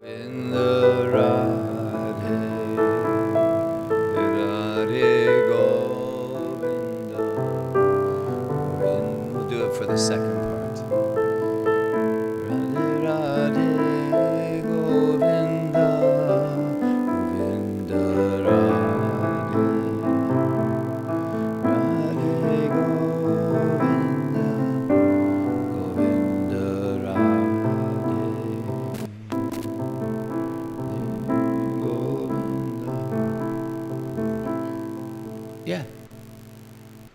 Govinda Radhe, Radhe Govinda, Govinda. We'll do it for the second part. Radhe Radhe Govinda, Govinda Radhe, Radhe Govinda, Govinda Radhe. Yeah.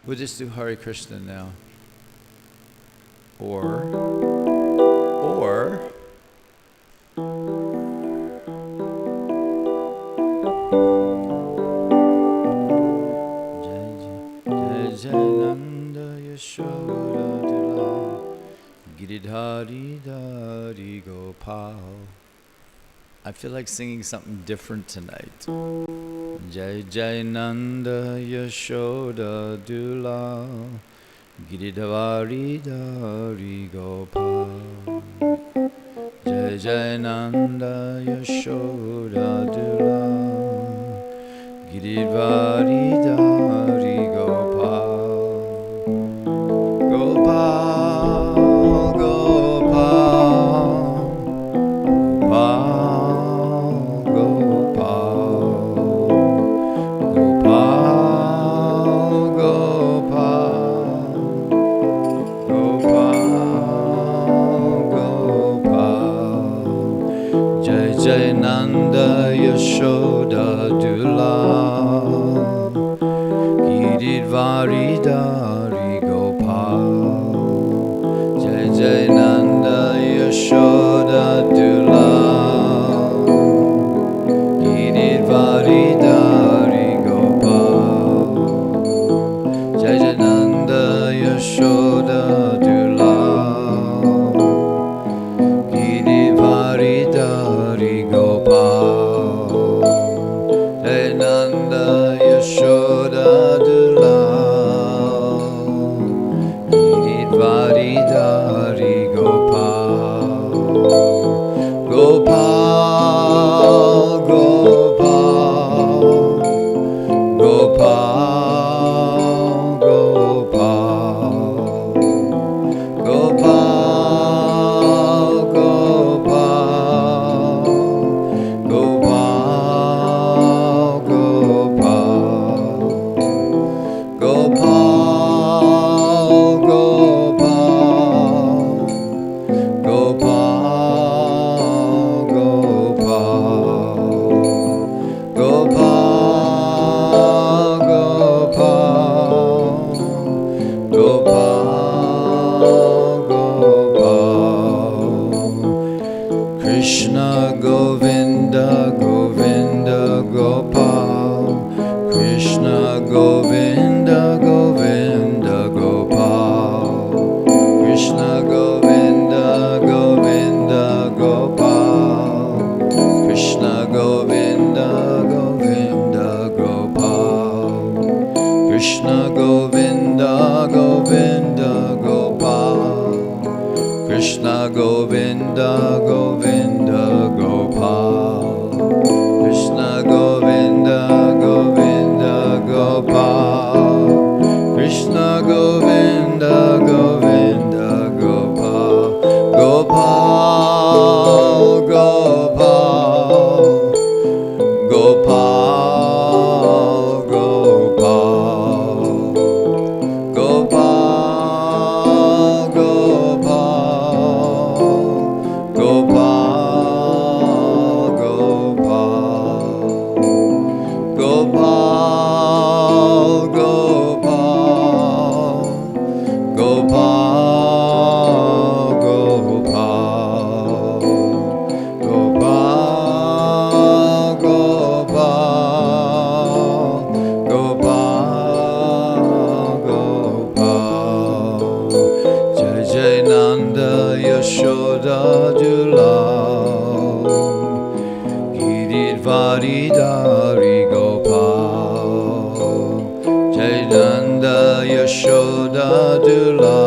We'll just do Hare Krishna now. Or Jai Jai Nanda Yashoda Dila Giridhari Dari Gopal. I feel like singing something different tonight. Jai Jai Nanda Yashoda Dula Giridhari Dari Gopal. Jai Jai Nanda Yashoda Dula Giridhari Dari Gopal. Gopal, Gopal, Gopal. Jai Nanda Yashoda Dula Giridhari Dari Gopal. Jai Jai Nanda Yashoda Dula Giridhari Dari Gopal. Jai Jai Nanda Yashoda Dula Giridhari Dari Gopal. Jai Nanda Yashoda Dula Giridhari Dari Gopal. Gopal, Gopal, Gopal, Gopal, Gopal, Gopal, Gopal, Gopal, Gopal, Gopal, Gopal, Gopal, Gopal, Gopal, Gopal. Krishna Govinda, Govinda Gopal. Krishna Govinda, Govinda Gopal. Krishna Govinda, Govinda Gopal. Krishna Govinda, Govinda Gopal. Krishna Govinda, Govinda Gopal. Krishna Govinda, Govinda Gopal. Krishna Govinda, Govinda Gopal. Krishna Govinda, Govinda Gopal. Gopal, Gopal, Gopal, Gopal, Gopal, Gopal, Gopal, Gopal, Gopal, Gopal, Gopal, Gopal, Gopal, Gopal. Jai Jai Nanda Yashoda Dula Giridhari Dari Gopal. Jai Nanda Yashoda Dula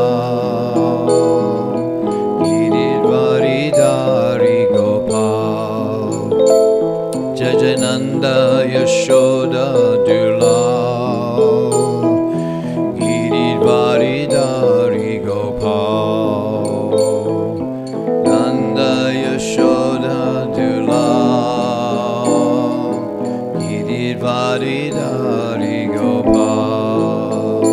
Giridhari Dari Gopal. Yashoda Dula Giridvari Dari Gopal Nanda Yashoda Dula Giridvari Dari Gopal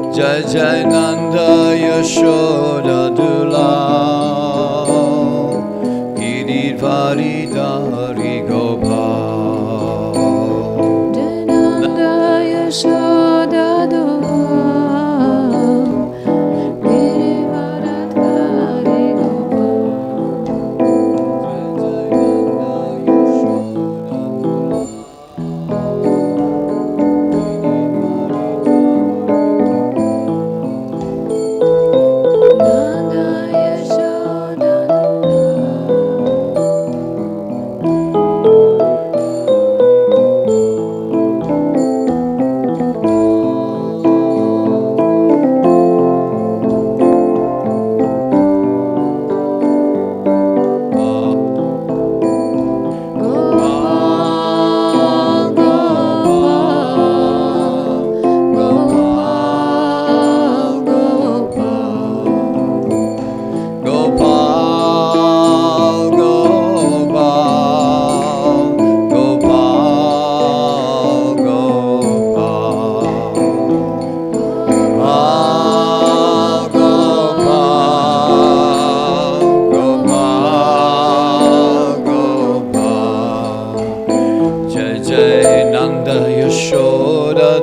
Jai Jai Nanda Yashoda Dula Giridvari Dari Gopal Nanda Yashoda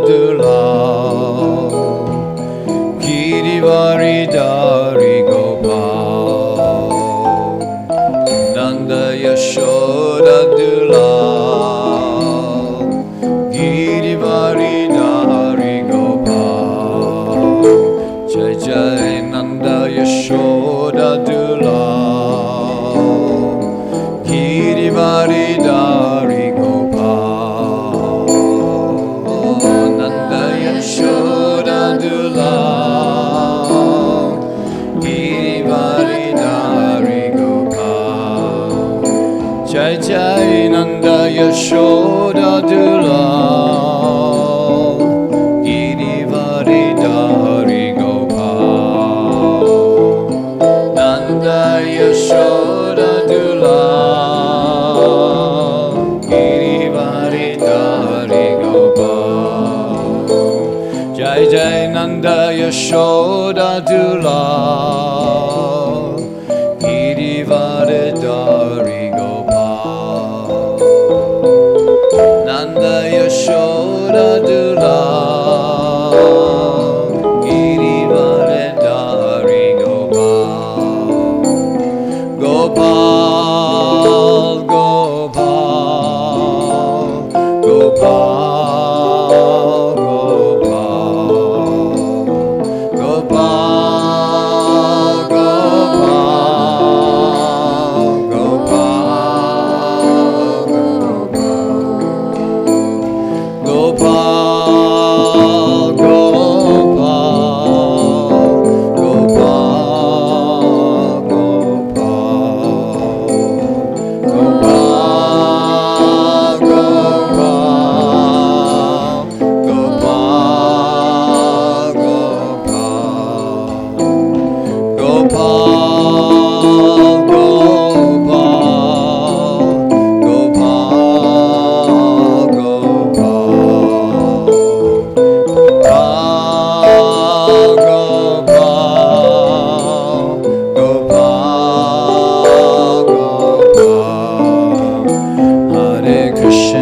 Dula Giridvari Dari Yashoda Dula Giridvari Dari Gopal Nanda Yashoda Dula Giridvari Dari Gopal Jai Jai Nanda Yashoda Dula Giridvari Dari Nanda Yashoda Dula Giridvari Dari Gopal Gopal Gopal Gopal Gopal Gopal Krishna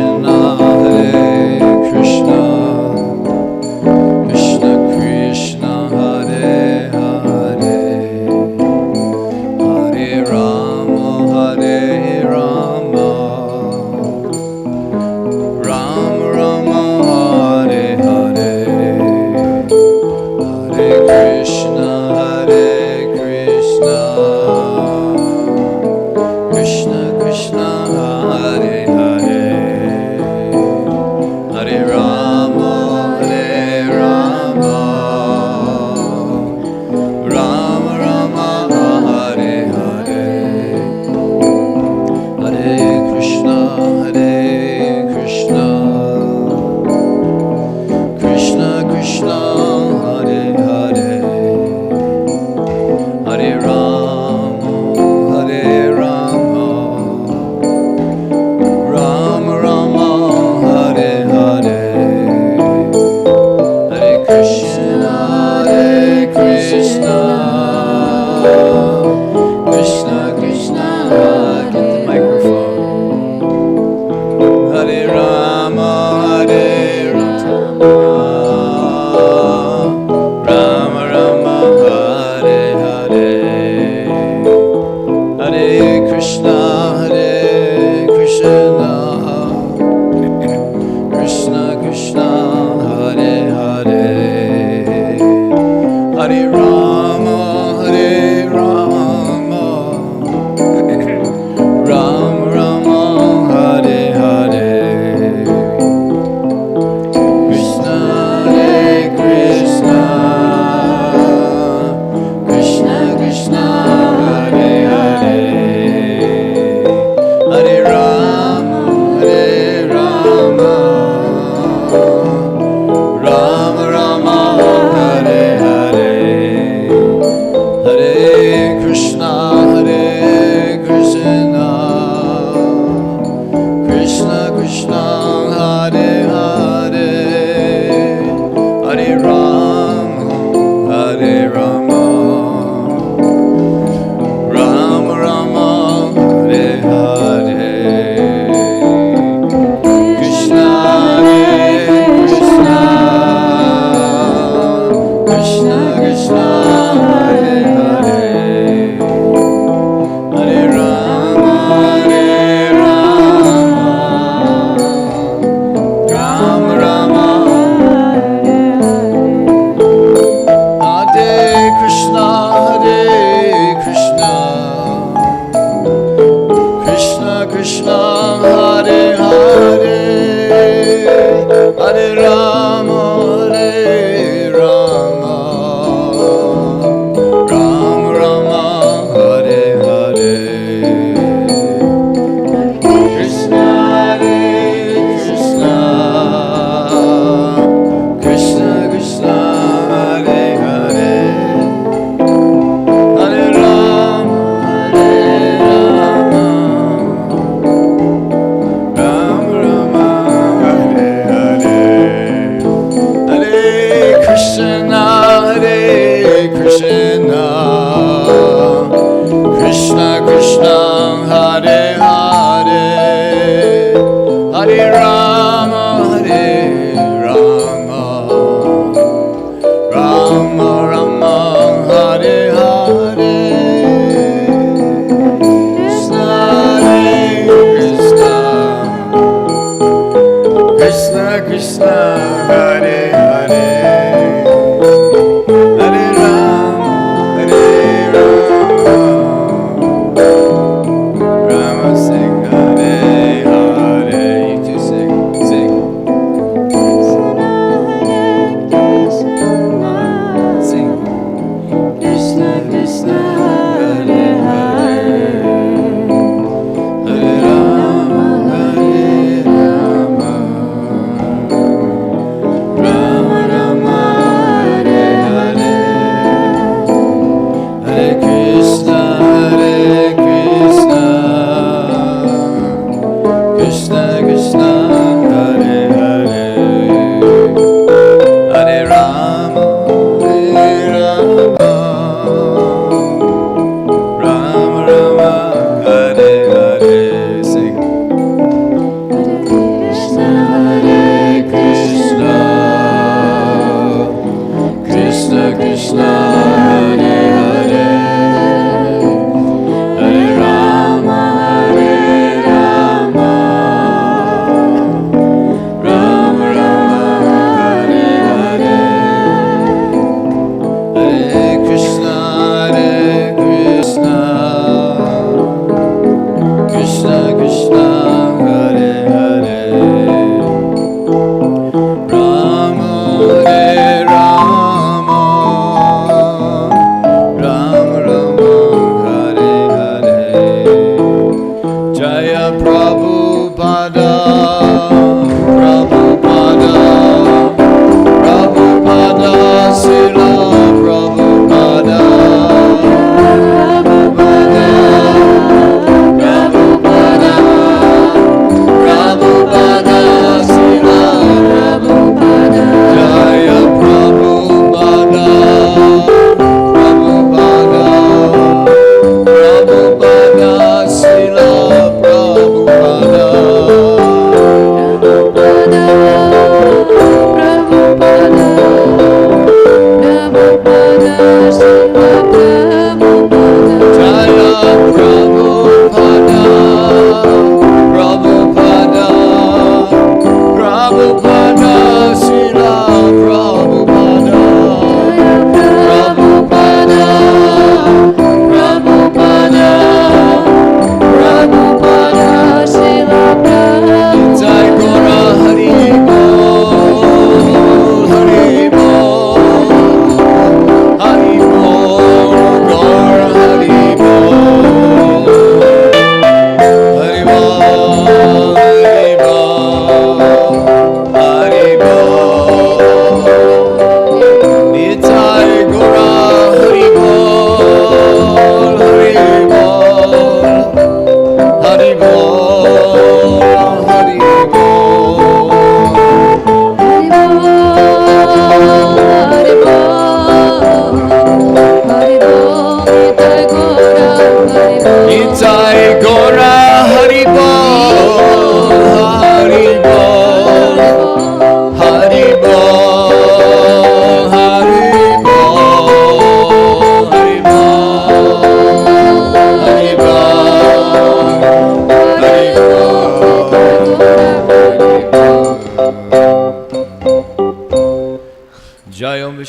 Ram Rama Hare Hare Krishna Hare Krishna Krishna Krishna Hare Hare Hare Rama Rama Rama Hare Hare Hare Krishna Krishna Krishna Hare Hare Hare Rama Rama Rama Hare Hare Krishna Krishna Krishna Krishna Hare Hare Hare Rama Rama Rama Hare Krishna Krishna Krishna Hare Hare Hare Rama Rama Rama Hare Hare Krishna Krishna Krishna Krishna Hare Hare Hare Rama Rama Hare Hare Hare Krishna Krishna Krishna Hare Hare Hare Rama Rama Rama Hare Hare Krishna Krishna Hare Hare Hare Rama Rama sing Hare Hare. You two sing.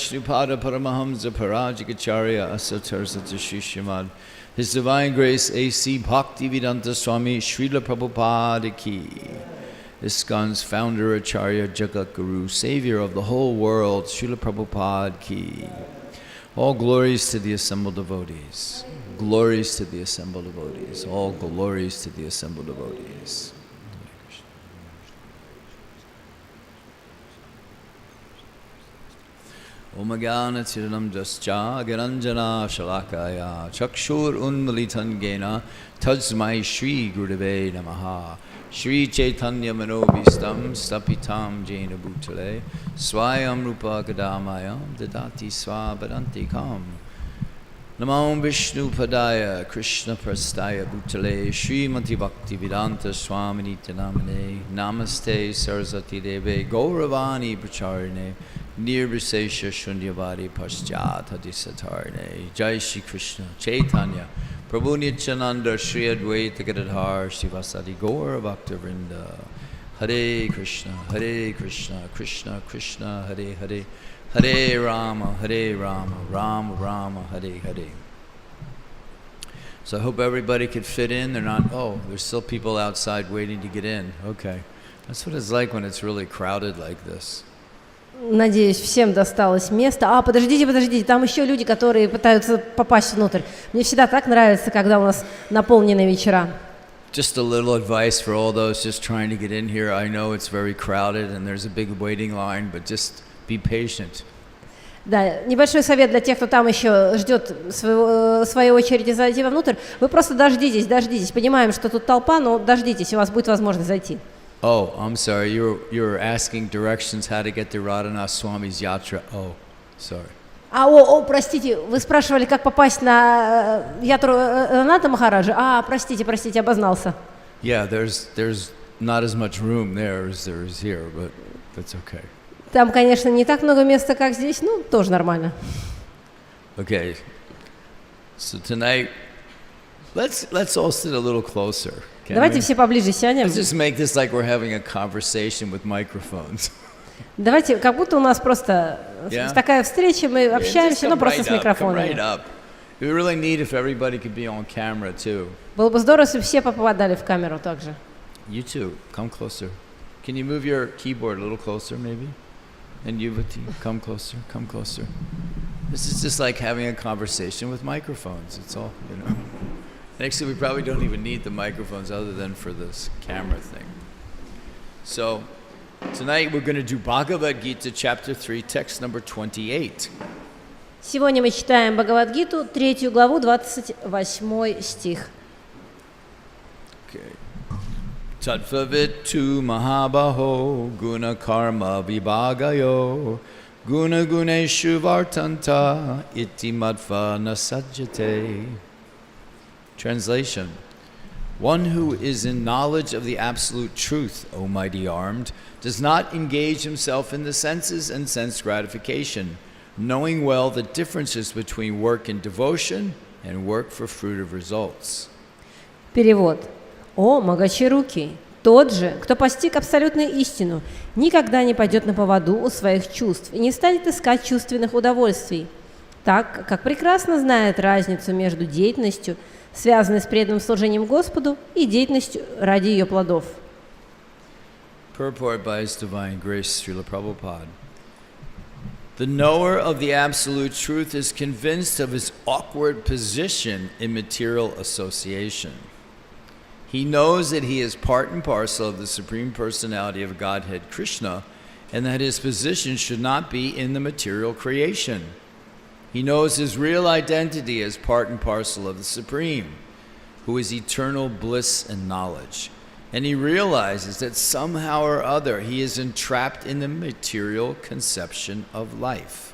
Vishnupada Paramahamsa Parajikacharya Asatarsata Shishimad. His Divine Grace A.C. Bhaktivedanta Swami Srila Prabhupada Ki. ISKCON's founder Acharya Jagat Guru, Savior of the whole world, Srila Prabhupada Ki. All glories to the assembled devotees. Glories to the assembled devotees. All glories to the assembled devotees. Om Jnana Tiranam Jascha Garanjana Shalakaya Chakshur Unmalitan Gena Tajmai Shri Gurudeve Namaha Shri Chaitanya Manobhistam Stapitam Jena Bhutale Swayam Rupa Gadamayam Dadati Swabadantikam Namo Vishnu Padaya Krishna Prastaya Bhutale Srimati Bhaktivedanta Swami Nitanamane Namaste Saraswati Deve Gauravani Pracharine Nirvisesha Shunyavadi Paschat Hadisatarne Jai Shri Krishna Chaitanya Prabhu Nityananda Shri Advaita Gadadhar Shivasadi Gaur Bhakta Vrinda Hare Krishna Krishna Krishna Hare Hare Hare Rama Rama Rama Hare Hare. So I hope everybody could fit in. They're not, oh, there's still people outside waiting to get in. Okay. That's what it's like when it's really crowded like this. Надеюсь, всем досталось место. Подождите, там еще люди, которые пытаются попасть внутрь. Мне всегда так нравится, когда у нас наполненные вечера. Just a little advice for all those just trying to get in here. I know it's very crowded and there's a big waiting line, but just be patient. Да, небольшой совет для тех, кто там еще ждет своей очереди зайти вовнутрь. Вы просто дождитесь. Понимаем, что тут толпа, но дождитесь, у вас будет возможность зайти. Oh, I'm sorry. You were asking directions how to get to Radhanath Swami's yatra. Oh, sorry. Простите, вы спрашивали, как попасть на ятру Раната Махараджа. Простите, обознался. Yeah, there's not as much room there as there is here, but that's okay. Там, конечно, не так много места, как здесь, но тоже нормально. Okay. So tonight, let's all sit a little closer. Давайте все поближе сядем. Let's just make this like we're having a conversation with microphones. Давайте, как будто у нас просто такая встреча, мы общаемся, но просто с микрофонами. We really need if everybody could be on camera too. Было бы здорово, если все попадали в камеру также. You too, come closer. Can you move your keyboard a little closer, maybe? And you, Vati, come closer. This is just like having a conversation with microphones. It's all, you know. Actually, we probably don't even need the microphones other than for this camera thing. So, tonight we're going to do Bhagavad Gita, chapter 3, text number 28. Сегодня мы читаем Бхагавад-гиту, 3 главу, 28 стих. Okay. Tattvavitu mahabaho guna karma vibhagayo guna guneshu vartanta iti madva nasajjate. Translation. One who is in knowledge of the absolute truth, O mighty armed, does not engage himself in the senses and sense gratification, knowing well the differences between work in devotion and work for fruit of results. Перевод. О, могочерукий, тот же, кто постиг абсолютную истину, никогда не пойдет на поводу у своих чувств и не станет искать чувственных удовольствий, так как прекрасно знает разницу между деятельностью, связанной с преданным служением Господу, и деятельностью ради ее плодов. Purport by His Divine Grace, Srila Prabhupada. The knower of the absolute truth is convinced of his awkward position in material association. He knows that he is part and parcel of the Supreme Personality of Godhead, Krishna, and that his position should not be in the material creation. He knows his real identity as part and parcel of the Supreme, who is eternal bliss and knowledge. And he realizes that somehow or other he is entrapped in the material conception of life.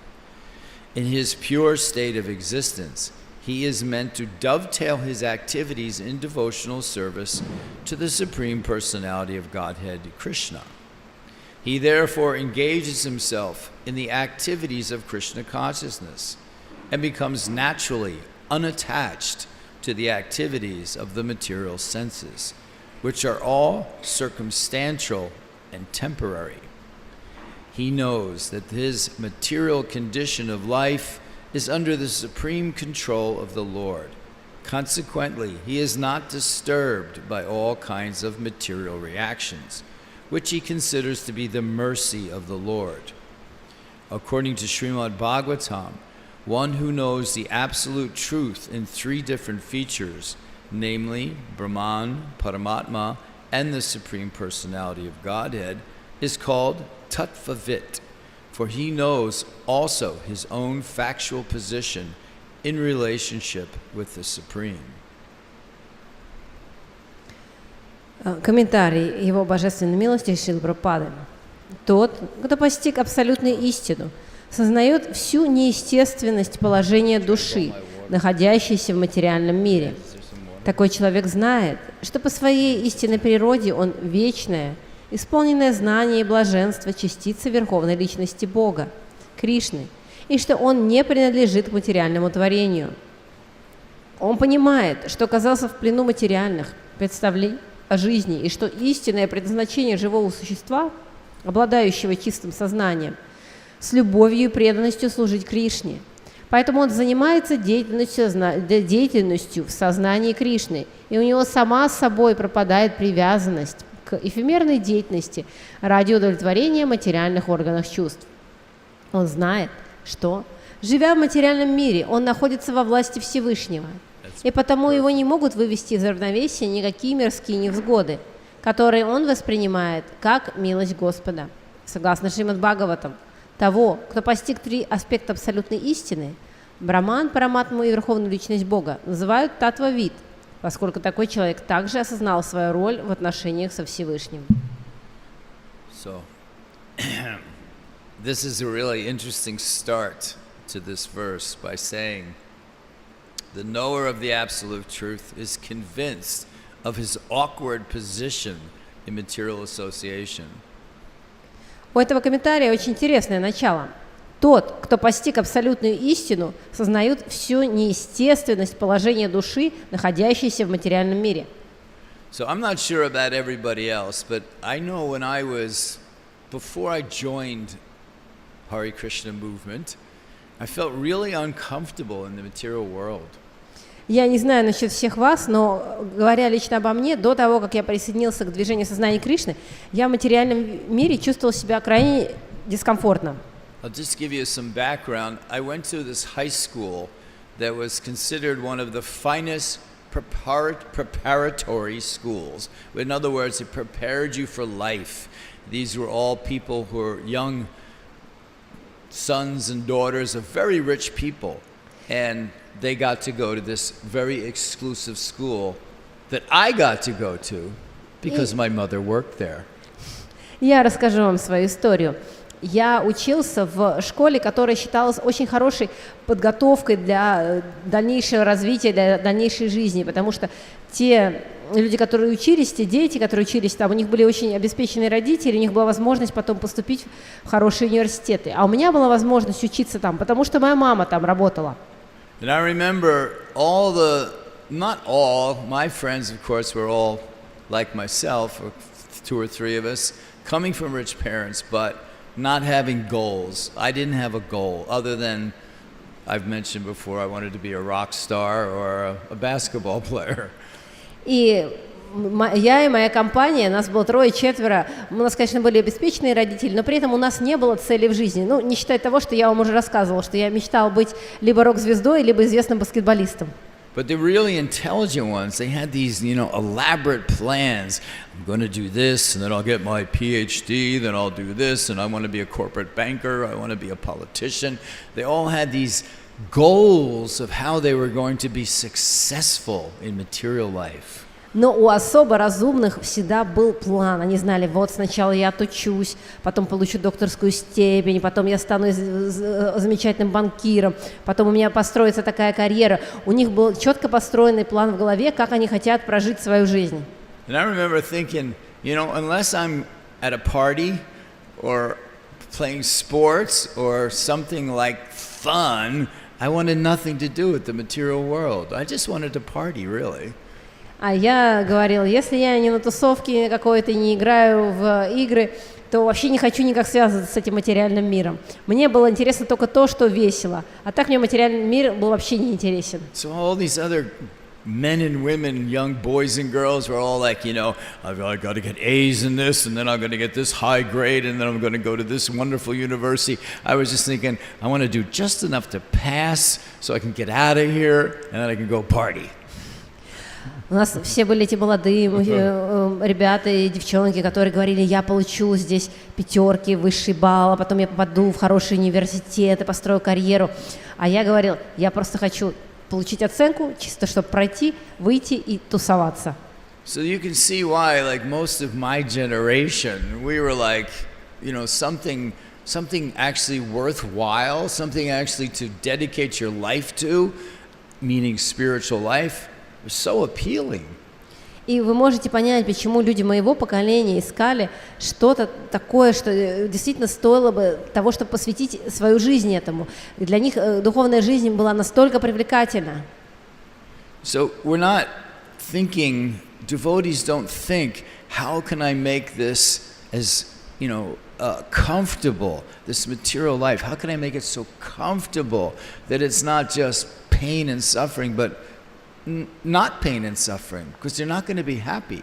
In his pure state of existence, he is meant to dovetail his activities in devotional service to the Supreme Personality of Godhead, Krishna. He therefore engages himself in the activities of Krishna consciousness and becomes naturally unattached to the activities of the material senses, which are all circumstantial and temporary. he knows that his material condition of life is under the supreme control of the Lord. Consequently, he is not disturbed by all kinds of material reactions, which he considers to be the mercy of the Lord. According to Srimad Bhagavatam, one who knows the absolute truth in three different features, namely Brahman, Paramatma, and the Supreme Personality of Godhead, is called Tattvavit, for he knows also his own factual position in relationship with the Supreme. Комментарий его божественной милости Шрилы Прабхупады. Тот, кто постиг абсолютную истину, сознает всю неестественность положения души, находящейся в материальном мире. Такой человек знает, что по своей истинной природе он вечное, исполненное знание и блаженство частица Верховной Личности Бога, Кришны, и что он не принадлежит к материальному творению. Он понимает, что оказался в плену материальных представлений о жизни, и что истинное предназначение живого существа, обладающего чистым сознанием, с любовью и преданностью служить Кришне. Поэтому он занимается деятельностью в сознании Кришны, и у него сама собой пропадает привязанность к эфемерной деятельности ради удовлетворения материальных органов чувств. Он знает, что, живя в материальном мире, он находится во власти Всевышнего, и потому его не могут вывести из равновесия никакие мирские невзгоды, которые он воспринимает как милость Господа. Согласно Шримад Бхагаватам, того, кто постиг три аспекта абсолютной истины, Брахман, Параматму и Верховную Личность Бога, называют Таттвавид, поскольку такой человек также осознал свою роль в отношениях со Всевышним. So, this is a really interesting start to this verse by saying, the knower of the absolute truth is convinced of his awkward position in material association. У этого комментария очень интересное начало. Тот, кто постиг абсолютную истину, сознает всю неестественность положения души, находящейся в материальном мире. So I'm not sure about everybody else, but I know when before I joined Hare Krishna movement, I felt really uncomfortable in the material world. Я не знаю насчет всех вас, но говоря лично обо мне, до того, как я присоединился к движению сознания Кришны, я в материальном мире чувствовал себя крайне дискомфортно. I'll just give you some background. I went to this high school that was considered one of the finest preparatory schools. In other words, it prepared you for life. These were all people who were young sons and daughters of very rich people, and they got to go to this very exclusive school that I got to go to because my mother worked there. Я расскажу вам свою историю. Я учился в школе, которая считалась очень хорошей подготовкой для дальнейшего развития, для дальнейшей жизни, потому что те люди, которые учились, те дети, которые учились там, у них были очень обеспеченные родители, у них была возможность потом поступить в хорошие университеты. А у меня была возможность учиться там, потому что моя мама там работала. And I remember not all, my friends, of course, were all like myself, or 2 or 3 of us, coming from rich parents, but not having goals. I didn't have a goal other than, I've mentioned before, I wanted to be a rock star or a basketball player. И я и моя компания, нас было 3-4, у нас, конечно, были обеспеченные родители, но при этом у нас не было цели в жизни. Ну, не считая того, что я вам уже рассказывала, что я мечтала быть либо рок-звездой, либо известным баскетболистом. But the really intelligent ones, they had these, elaborate plans. I'm going to do this, and then I'll get my PhD, then I'll do this, and I want to be a corporate banker, I want to be a politician. They all had these goals of how they were going to be successful in material life. Но у особо разумных всегда был план. Они знали, вот сначала я отучусь, потом получу докторскую степень, потом я стану замечательным банкиром, потом у меня построится такая карьера. У них был четко построенный план в голове, как они хотят прожить свою жизнь. And I remember thinking, unless I'm at a party or playing sports or something like fun, I wanted nothing to do with the material world. I just wanted to party, really. А я говорила, если я не на тусовке какой-то, не играю в игры, то вообще не хочу никак связываться с этим материальным миром. Мне было интересно только то, что весело, а так мне материальный мир был вообще не интересен. So all these other men and women, young boys and girls were all like, I've got to get A's in this, and then I'm going to get this high grade, and then I'm going to go to this wonderful university. I was just thinking, I want to do just enough to pass so I can get out of here, and then I can go party. У нас все были эти молодые ребята и девчонки, которые говорили, я получу здесь 5, высший балл, а потом я попаду в хороший университет и построю карьеру. А я говорил, я просто хочу получить оценку, чисто чтобы пройти, выйти и тусоваться. So you can see why, like most of my generation, we were like, something actually worthwhile, something actually to dedicate your life to, meaning spiritual life, was so appealing. И вы можете понять, почему люди моего поколения искали что-то такое, что действительно стоило бы того, чтобы посвятить свою жизнь этому. И для них духовная жизнь была настолько привлекательна. So we're not thinking, devotees don't think, how can I make this as, comfortable, this material life, how can I make it so comfortable that it's not just pain and suffering, but not pain and suffering, because you're not going to be happy.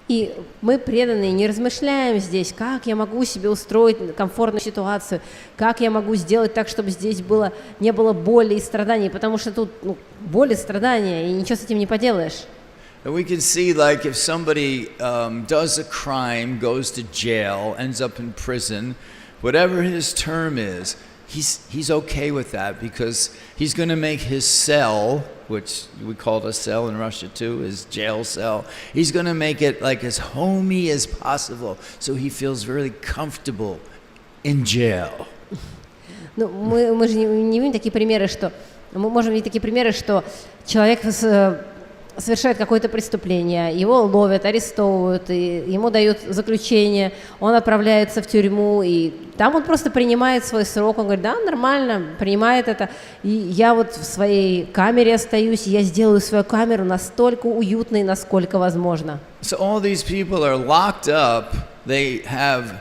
И мы преданные не размышляем здесь, как я могу себе устроить комфортную ситуацию, как я могу сделать так, чтобы здесь не было боли и страданий, потому что тут боль и страдания, и ничего с этим не поделаешь. And we can see, like, if somebody does a crime, goes to jail, ends up in prison, whatever his term is, he's okay with that, because he's going to make his cell, which we call a cell in Russia too, his jail cell, he's going to make it like as homey as possible, so he feels really comfortable in jail. Ну, мы же не видим такие примеры, что мы можем видеть такие примеры, что человек совершает какое-то преступление, его ловят, арестовывают, и ему дают заключение, он отправляется в тюрьму, и там он просто принимает свой срок, он говорит, да, нормально, принимает это, и я вот в своей камере остаюсь, и я сделаю свою камеру настолько уютной, насколько возможно. So all these people are locked up, they have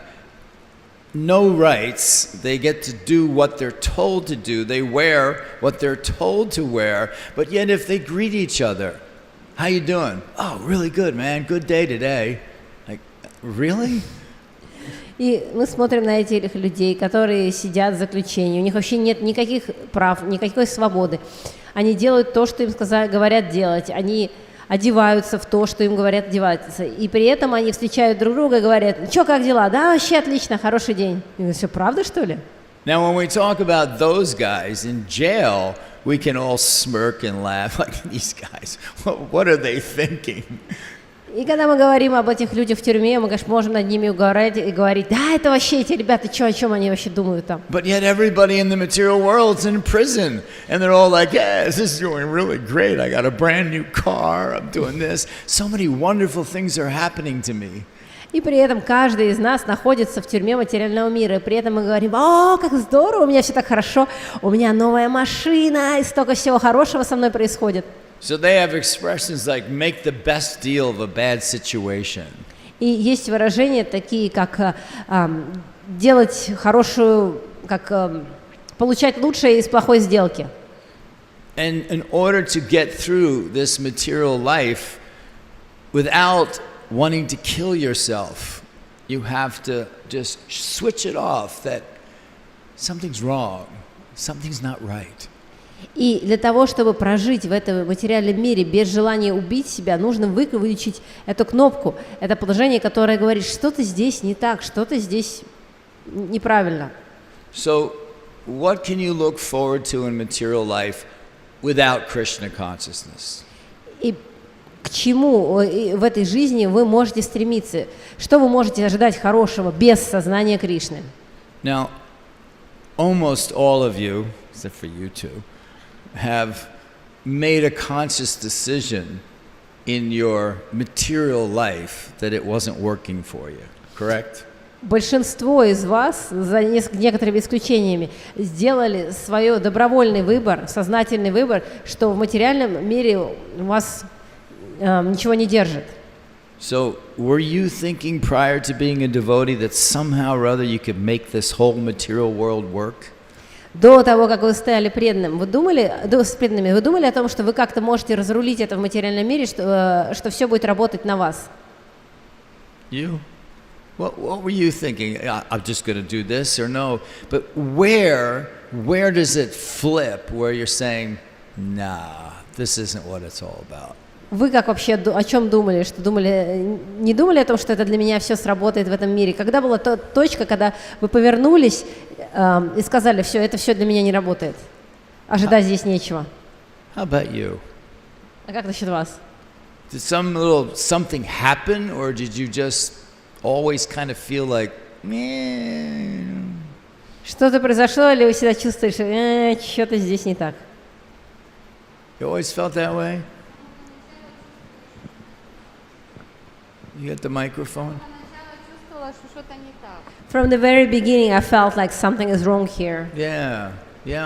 no rights, they get to do what they're told to do, they wear what they're told to wear, but yet if they greet each other, how you doing? Oh, really good, man. Good day today. Like, really? И мы смотрим на этих людей, которые сидят в заключении, у них вообще нет никаких прав, никакой свободы. Они делают то, что им говорят делать, они одеваются в то, что им говорят одеваться, и при этом они встречают друг друга и говорят, чё, как дела? Да, вообще отлично, хороший день. И говорю, все правда, что ли? Now, when we talk about those guys in jail, we can all smirk and laugh like these guys. What are they thinking? И когда мы говорим об этих людях в тюрьме, мы, конечно, можем над ними угорать и говорить, да, это вообще эти ребята, о чем они вообще думают там? But yet everybody in the material world's in prison, and they're all like, yes, this is going really great. I got a brand new car. I'm doing this. So many wonderful things are happening to me. И при этом каждый из нас находится в тюрьме материального мира, и при этом мы говорим, о, как здорово, у меня все так хорошо, у меня новая машина, и столько всего хорошего со мной происходит. So they have expressions like make the best deal of a bad situation. И есть выражения такие, как делать хорошую, как получать лучшее из плохой сделки. And in order to get through this material life without wanting to kill yourself, you have to just switch it off that something's wrong, something's not right. И для того, чтобы прожить в этом материальном мире без желания убить себя, нужно выключить эту кнопку, это положение, которое говорит, что-то здесь не так, что-то здесь неправильно. So, what can you look forward to in material life without Krishna consciousness? И к чему в этой жизни вы можете стремиться? Что вы можете ожидать хорошего без сознания Кришны? Now, almost all of you, except for you two, have made a conscious decision in your material life that it wasn't working for you, correct? Большинство из вас, за некоторыми исключениями, сделали свой добровольный выбор, сознательный выбор, что в материальном мире у вас ничего не держит. So, were you thinking prior to being a devotee that somehow or other you could make this whole material world work? До того, как вы стали преданным, с преданными, вы думали о том, что вы как-то можете разрулить это в материальном мире, что все будет работать на вас? You? What were you thinking? I'm just going to do this or no? But where does it flip where you're saying, nah, this isn't what it's all about? Вы как вообще о чем думали? Не думали о том, что это для меня все сработает в этом мире? Когда была точка, когда вы повернулись и сказали, все, это все для меня не работает, ожидать здесь нечего? How about you? А как насчет вас? Did something happen, or did you just always kind of feel like, man? Что-то произошло, или вы всегда чувствуете, что-то здесь не так? You always felt that way? You got the microphone? From the very beginning, I felt like something is wrong here. Yeah,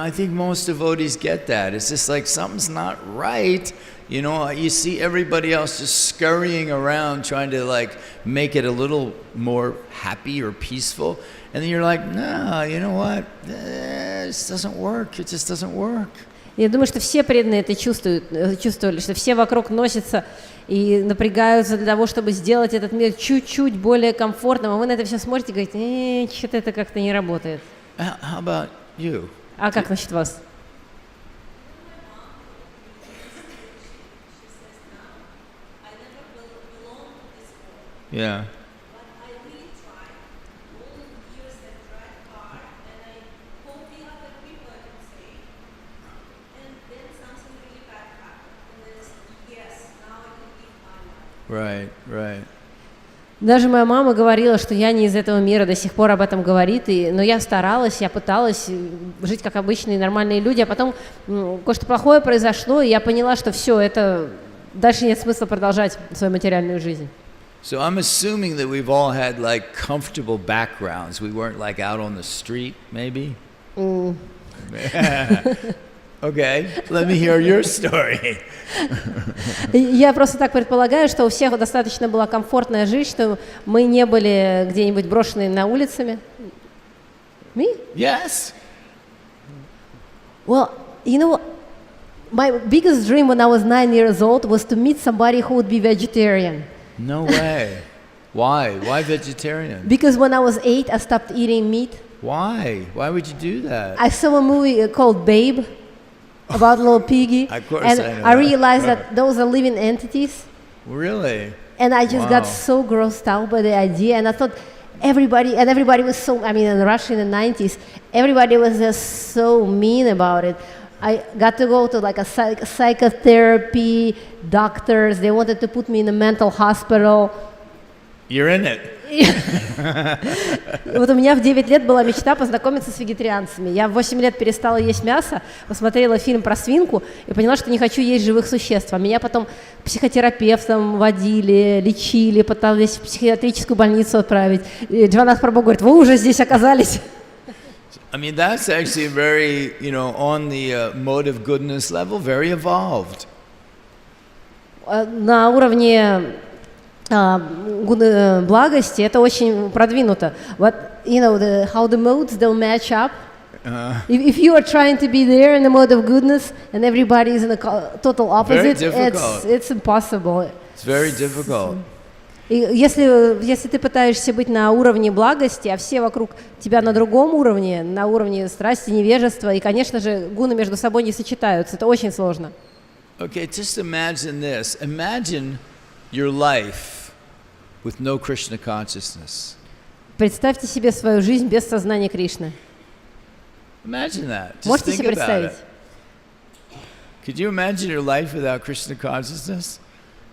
I think most devotees get that. It's just like something's not right. You know, you see everybody else just scurrying around trying to like make it a little more happy or peaceful. And then you're like, no, you know what? This doesn't work. It just doesn't work. Я думаю, что все преданные это чувствовали, что все вокруг носятся и напрягаются для того, чтобы сделать этот мир чуть-чуть более комфортным. А вы на это все смотрите и говорите, что-то это как-то не работает. How about you? А как насчет вас? Yeah. Right. Даже моя мама говорила, что я не из этого мира, до сих пор об этом говорит, но я старалась, я пыталась жить как обычные нормальные люди, а потом кое-что плохое произошло, и я поняла, что все, это дальше нет смысла продолжать свою материальную жизнь. So I'm assuming that we've all had like comfortable backgrounds. We weren't like out on the street, maybe? Okay, let me hear your story. Я просто так предполагаю, что у всех достаточно была комфортная жизнь, что мы не были где-нибудь брошены на улицами. Me? Yes. Well, you know, my biggest dream when I was 9 years old was to meet somebody who would be vegetarian. No way. Why? Why vegetarian? Because when I was 8, I stopped eating meat. Why? Why would you do that? I saw a movie called Babe about little piggy, Of course and I know I that. realized that those are living entities. Really? And I just got Wow. so grossed out by the idea, and I thought everybody was so, I mean, in Russia in the 90s, everybody was just so mean about it. I got to go to like a psychotherapy, doctors, they wanted to put me in a mental hospital. You're in it. Вот у меня в 9 лет была мечта познакомиться с вегетарианцами. Я в 8 лет перестала есть мясо, посмотрела фильм про свинку и поняла, что не хочу есть живых существ. А меня потом к психотерапевтам водили, лечили, пытались в психиатрическую больницу отправить. И Дживанат Прабхупада говорит, вы уже здесь оказались. I mean, that's actually very, you know, on the mode of goodness level, very evolved. На уровне благости это очень продвинуто. But you know how the modes don't match up. If you are trying to be there in the mode of goodness and everybody is in a total opposite, it's impossible. It's very difficult. И если ты пытаешься быть на уровне благости, а все вокруг тебя на другом уровне, на уровне страсти, невежества, и, конечно же, гуны между собой не сочетаются, это очень сложно. Okay, just imagine this. Imagine your life with no Krishna consciousness. Представьте себе свою жизнь без сознания Кришны. Imagine that. Just Можете think себе about представить? it. Could you imagine your life without Krishna consciousness?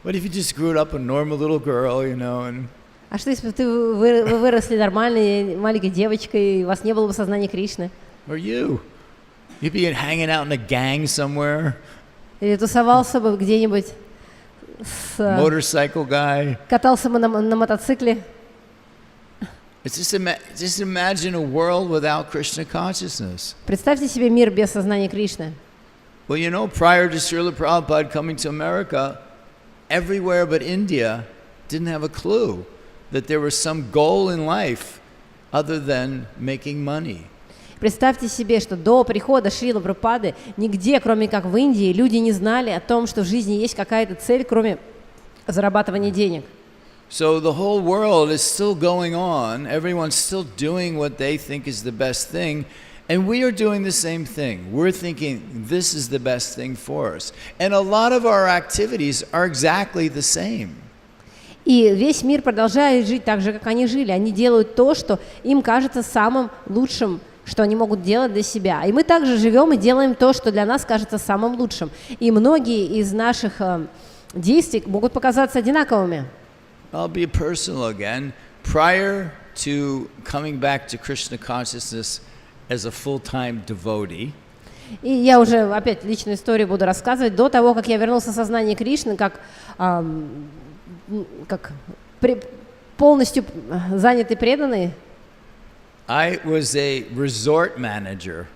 What if you just grew up a normal little girl, you know, and А что если бы вы выросли нормальной маленькой девочкой, и у вас не было бы сознания Кришны? or you'd be hanging out in a gang somewhere, Или тусовался бы где-нибудь, motorcycle guy. катался бы на мотоцикле? It's just imagine a world without Krishna consciousness. Представьте себе мир без сознания Кришны. Well, you know, prior to Srila Prabhupada coming to America, everywhere but India, didn't have a clue that there was some goal in life other than making money. Представьте себе, что до прихода Шрилы Прабхупады нигде, кроме как в Индии, люди не знали о том, что в жизни есть какая-то цель, кроме зарабатывания денег. So the whole world is still going on. Everyone's still doing what they think is the best thing. And we are doing the same thing. We're thinking this is the best thing for us. And a lot of our activities are exactly the same. И весь мир продолжает жить так же, как они жили. Они делают то, что им кажется самым лучшим, что они могут делать для себя. И мы также живем и делаем то, что для нас кажется самым лучшим. И многие из наших действий могут показаться одинаковыми. I'll be personal again. Prior to coming back to Krishna consciousness as a full-time devotee, и я уже опять личную историю буду рассказывать. До того, как я вернулся в сознание Кришны, как полностью занятый преданный, I was a resort manager.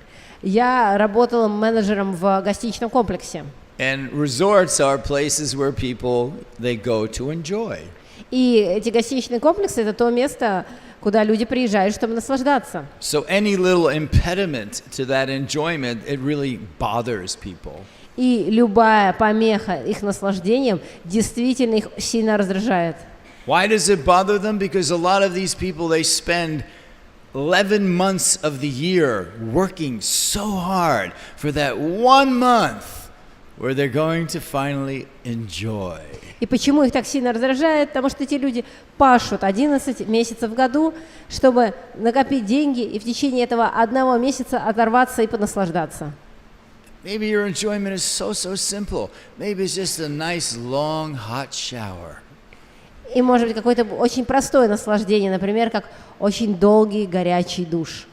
я работал менеджером в гостиничном комплексе. And resorts are places where people, they go to enjoy. И эти гостиничные комплексы – это то место, куда люди приезжают, чтобы наслаждаться. So any little impediment to that enjoyment, it really bothers people. И любая помеха их наслаждением действительно их сильно раздражает. Why does it bother them? Because a lot of these people, they spend 11 months of the year working so hard for that 1 month where they're going to finally enjoy. И почему их так сильно раздражает? Потому что эти люди пашут 11 месяцев в году, чтобы накопить деньги и в течение этого 1 месяца оторваться и понаслаждаться. Maybe your enjoyment is so simple. Maybe it's just a nice long hot shower. И может быть какое-то очень простое наслаждение, например, как очень долгий горячий душ.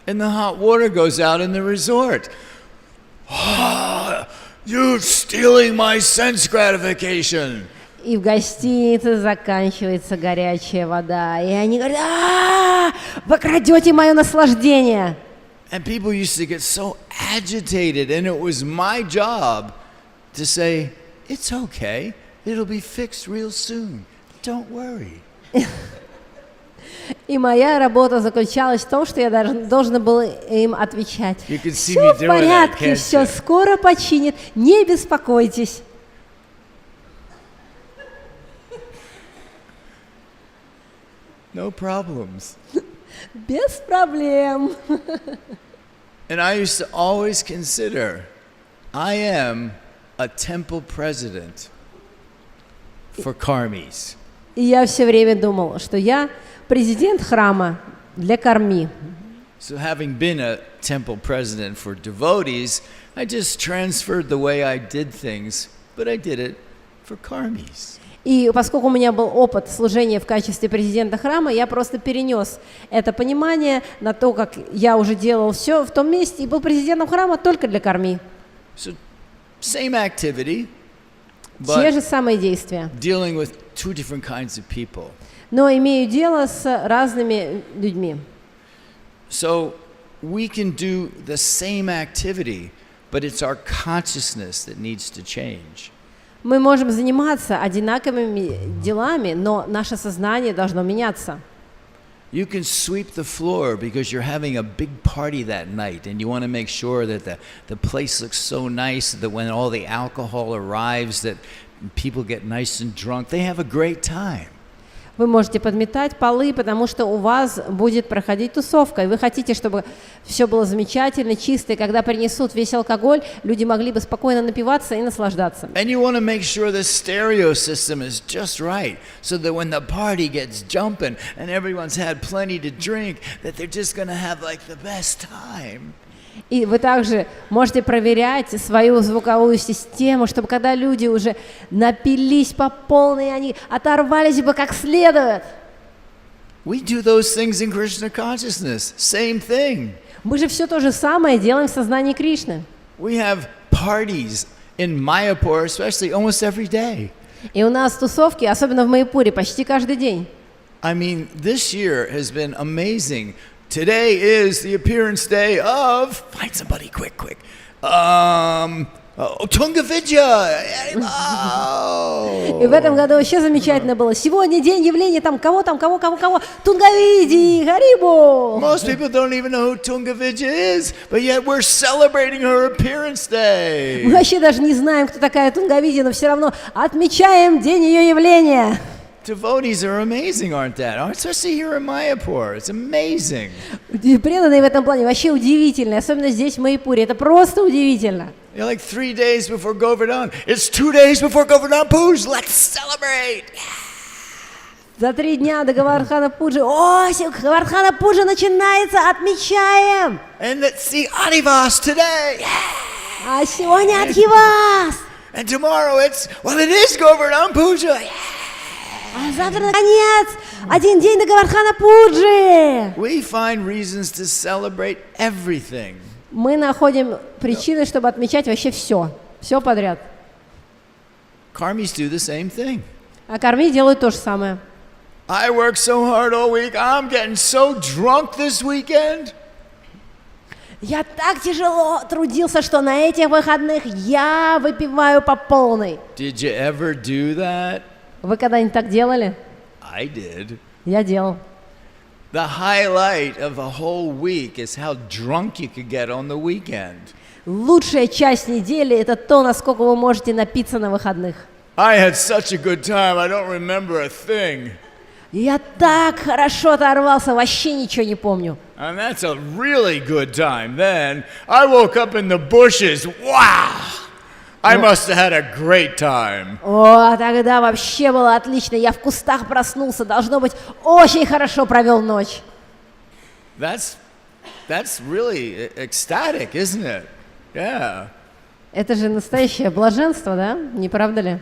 And the hot water goes out in the resort. You're stealing my sense gratification. И в гостинице заканчивается горячая вода, и они говорят: вы крадете мое наслаждение. And people used to get so agitated, and it was my job to say, it's okay, it'll be fixed real soon, don't worry. И моя работа заключалась в том, что я должна была им отвечать: Все в порядке, все скоро починят, не беспокойтесь. No problems. Без проблем. And I used to always consider, I am a temple president for karmis. И я все время думала, что я президент храма для карми. So having been a temple president for devotees, I just transferred the way I did things, but I did it for karmis. И поскольку у меня был опыт служения в качестве президента храма, я просто перенес это понимание на то, как я уже делал все в том месте и был президентом храма только для карми. So same activity, Те же but самые действия, dealing with two different kinds of people. но имею дело с разными людьми. So we can do the same activity, but it's our consciousness that needs to change. Мы можем заниматься одинаковыми делами, но наше сознание должно меняться. You can sweep the floor because you're having a big party that night and you want to make sure that the place looks so nice that when all the alcohol arrives that people get nice and drunk, they have a great time. Вы можете подметать полы, потому что у вас будет проходить тусовка, и вы хотите, чтобы все было замечательно, чисто, и когда принесут весь алкоголь, люди могли бы спокойно напиваться и наслаждаться. And you want to make sure the stereo system is just right, so that when the party gets jumping and everyone's had plenty to drink, that they're just going to have like the best time. И вы также можете проверять свою звуковую систему, чтобы когда люди уже напились по полной, они оторвались бы как следует. We do those things in Krishna consciousness. Same thing. Мы же все то же самое делаем в сознании Кришны. We have parties in Mayapur, especially almost every day. И у нас тусовки, особенно в Маяпуре, почти каждый день. I mean, this year has been amazing. Today is the appearance day of, find somebody quick. Tungavidya! И в этом году вообще замечательно было. Сегодня день явления там кого, Тунгавиди, Харибо. Most people don't even know who Tungavidya is, but yet we're celebrating her appearance day. Мы вообще даже не знаем, кто такая Тунгавиди, но все равно отмечаем день ее явления. Devotees are amazing, aren't they? Especially here in Mayapur. It's amazing. И преданные в этом плане вообще удивительные, особенно здесь, в Майяпуре. Это просто удивительно. You're like 3 days before Govardhan. It's 2 days before Govardhan Puja. Let's celebrate. За 3 дня до Гавардхана Пуджи. О, Гавардхана Пуджа начинается, отмечаем. And let's see Adivas today. А сегодня Адхивас. And tomorrow it is Govardhan Puja. А завтра, наконец, один день до Гавардхана Пуджи. We find reasons to celebrate everything. Мы находим причины, чтобы отмечать вообще все подряд. Karmis do the same thing. А карми делают то же самое. I work so hard all week. I'm getting so drunk this weekend. Я так тяжело трудился, что на этих выходных я выпиваю по полной. Did you ever do that? Вы когда-нибудь так делали? I did. Я делал. The highlight of a whole week is how drunk you could get on the weekend. Лучшая часть недели – это то, насколько вы можете напиться на выходных. I had such a good time, I don't remember a thing. Я так хорошо оторвался, вообще ничего не помню. And that's a really good time. Then I woke up in the bushes. Wow! I must have had a great time. О, тогда вообще было отлично. Я в кустах проснулся. Должно быть, очень хорошо провел ночь. That's really ecstatic, isn't it? Yeah. Это же настоящее блаженство, да? Не правда ли?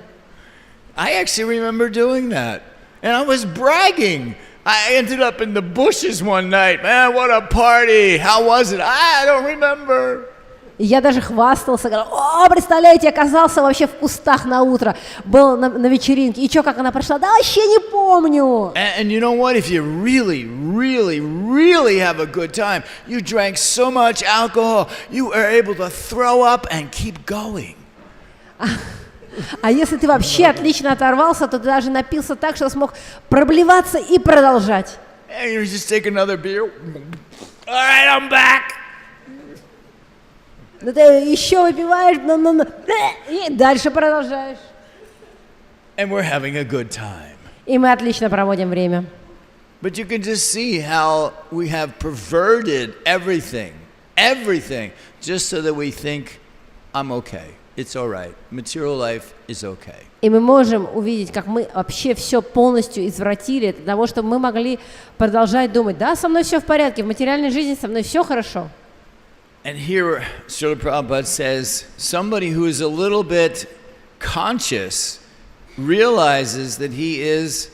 I actually remember doing that. And I was bragging. I ended up in the bushes one night. Man, what a party. How was it? I don't remember. И я даже хвастался, говорил: о, представляете, оказался вообще в кустах на утро, был на вечеринке. И что, как она прошла? Да вообще не помню. And you know what? If you really, really, really have a good time, you drank so much alcohol, you are able to throw up and keep going. А если ты вообще отлично оторвался, то ты даже напился так, что смог проблеваться и продолжать. And you just take another beer. All right, I'm back. Ну ты еще выпиваешь, и дальше продолжаешь. And we're having a good time. И мы отлично проводим время. But you can just see how we have perverted everything, just so that we think, I'm okay, it's all right, material life is okay. И мы можем увидеть, как мы вообще все полностью извратили для того, чтобы мы могли продолжать думать: да, со мной все в порядке, в материальной жизни со мной все хорошо. And here, Srila Prabhupada says, somebody who is a little bit conscious realizes that he is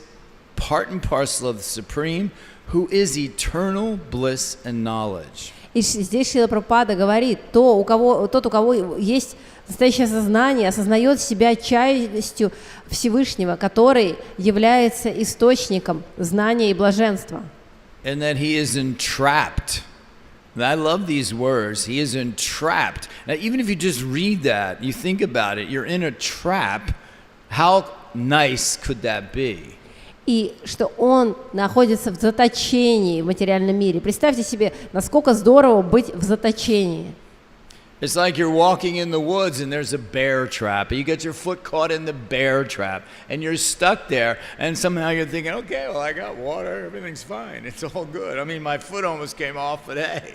part and parcel of the Supreme, who is eternal bliss and knowledge. И здесь Шрила Прабхупада говорит: тот, у кого есть настоящее сознание, осознает себя частью Всевышнего, который является источником знания и блаженства. And that he is entrapped. I love these words. He is entrapped. Now, even if you just read that, you think about it, you're in a trap. How nice could that be? И что он находится в заточении в материальном мире. Представьте себе, насколько здорово быть в заточении. It's like you're walking in the woods and there's a bear trap. You get your foot caught in the bear trap and you're stuck there, and somehow you're thinking, okay, well, I got water, everything's fine, it's all good. I mean, my foot almost came off, but hey,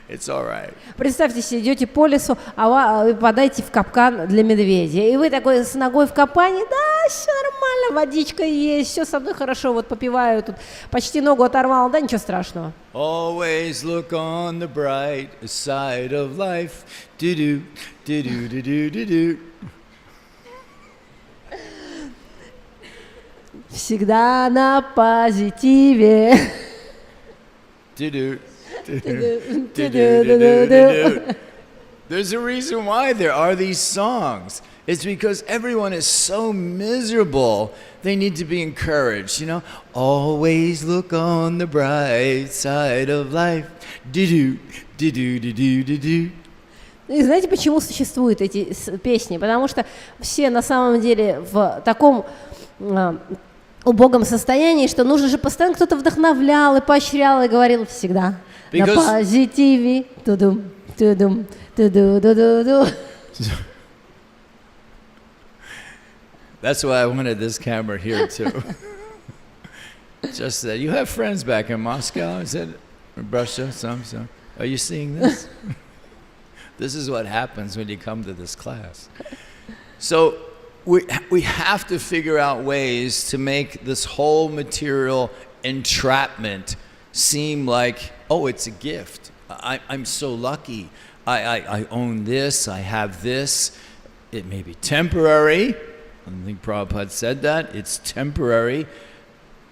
it's all right. Представьте себе, идете по лесу, а вы попадаете в капкан для медведя, и вы такой с ногой в капкане: да, все нормально, водичка есть, все со мной хорошо, вот попиваю тут, почти ногу оторвал, да, ничего страшного. Always look on the bright side of life. Do-do, do-do, do-do, do-do. Всегда на позитиве. Do-do, do-do, do-do, do-do, do-do. There's a reason why there are these songs. It's because everyone is so miserable, they need to be encouraged, you know? Always look on the bright side of life. Do-do, do-do, do-do, do-do. И знаете, почему существуют эти песни? Потому что все на самом деле в таком убогом состоянии, что нужно же постоянно кто-то вдохновлял и поощрял и говорил всегда на позитиве. Тудум, тудум, туду-ду-ду-ду. That's why I wanted this camera here too. Just that. You have friends back in Moscow? Is it Russia? Some. Are you seeing this? This is what happens when you come to this class. So we have to figure out ways to make this whole material entrapment seem like, oh, it's a gift. I'm so lucky. I own this. I have this. It may be temporary. I think Prabhupada said that. It's temporary.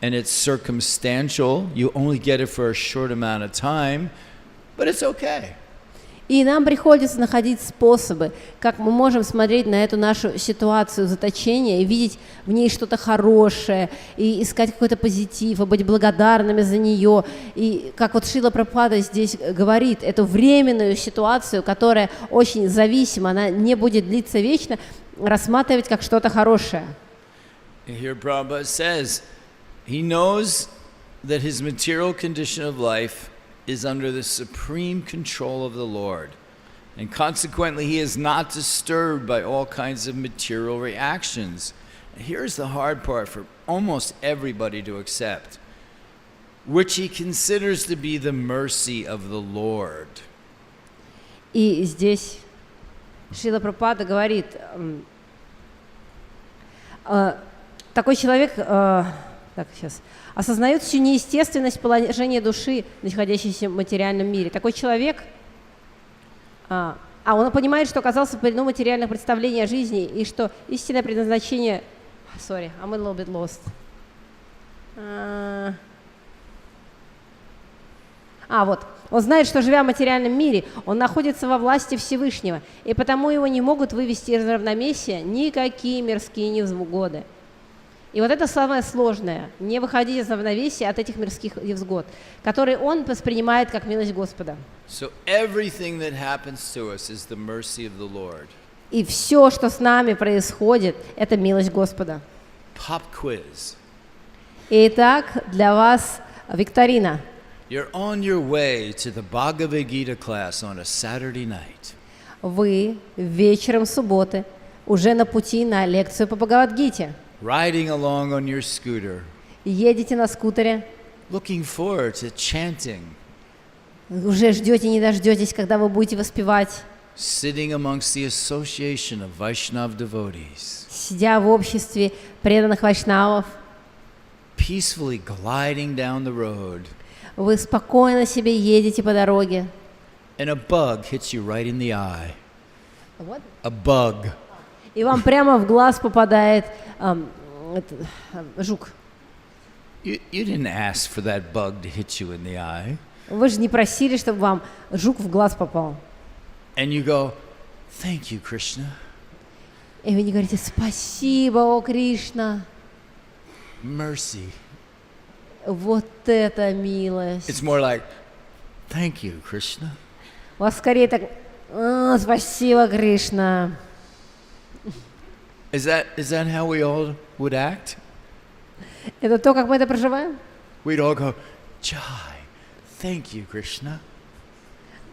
And it's circumstantial. You only get it for a short amount of time. But it's okay. И нам приходится находить способы, как мы можем смотреть на эту нашу ситуацию заточения и видеть в ней что-то хорошее, и искать какой-то позитив, и быть благодарными за нее. И как вот Шрила Прабхупада здесь говорит, эту временную ситуацию, которая очень зависима, она не будет длиться вечно, рассматривать как что-то хорошее. Here Prabhupada says, he knows that his material condition of life is under the supreme control of the Lord. And consequently, he is not disturbed by all kinds of material reactions. And here's the hard part for almost everybody to accept, which he considers to be the mercy of the Lord. И здесь Шрила Прабхупада говорит, такой человек, осознает всю неестественность положения души, находящейся в материальном мире. Такой человек, он понимает, что оказался в плену материальных представлений о жизни, и что истинное предназначение... Sorry, I'm a little bit lost. Вот. Он знает, что, живя в материальном мире, он находится во власти Всевышнего, и потому его не могут вывести из равновесия никакие мирские невзгоды. И вот это самое сложное, не выходить из равновесия от этих мирских невзгод, которые он воспринимает как милость Господа. И все, что с нами происходит, это милость Господа. Pop-quiz. Итак, для вас викторина. You're on your way to the Bhagavad Gita class on a Saturday night. Вы вечером субботы уже на пути на лекцию по Бхагавад-гите. Riding along on your scooter. Едете на скутере. Looking forward to chanting. Уже ждете, не дождетесь, когда вы будете воспевать. Sitting amongst the association of Vaishnav devotees. Сидя в обществе преданных вайшнавов. Peacefully gliding down the road. Вы спокойно себе едете по дороге. And a bug hits you right in the eye. What? A bug. И вам прямо в глаз попадает жук. You didn't ask for that bug to hit you in the eye. Вы же не просили, чтобы вам жук в глаз попал. And you go, thank you, Krishna. И вы не говорите, спасибо, о Кришна. Mercy. Вот это милость. It's more like, thank you, Krishna. У вас скорее так, спасибо, Кришна. Is that how we all would act? Это то, как мы это проживаем? We'd all go, Jai, thank you, Krishna.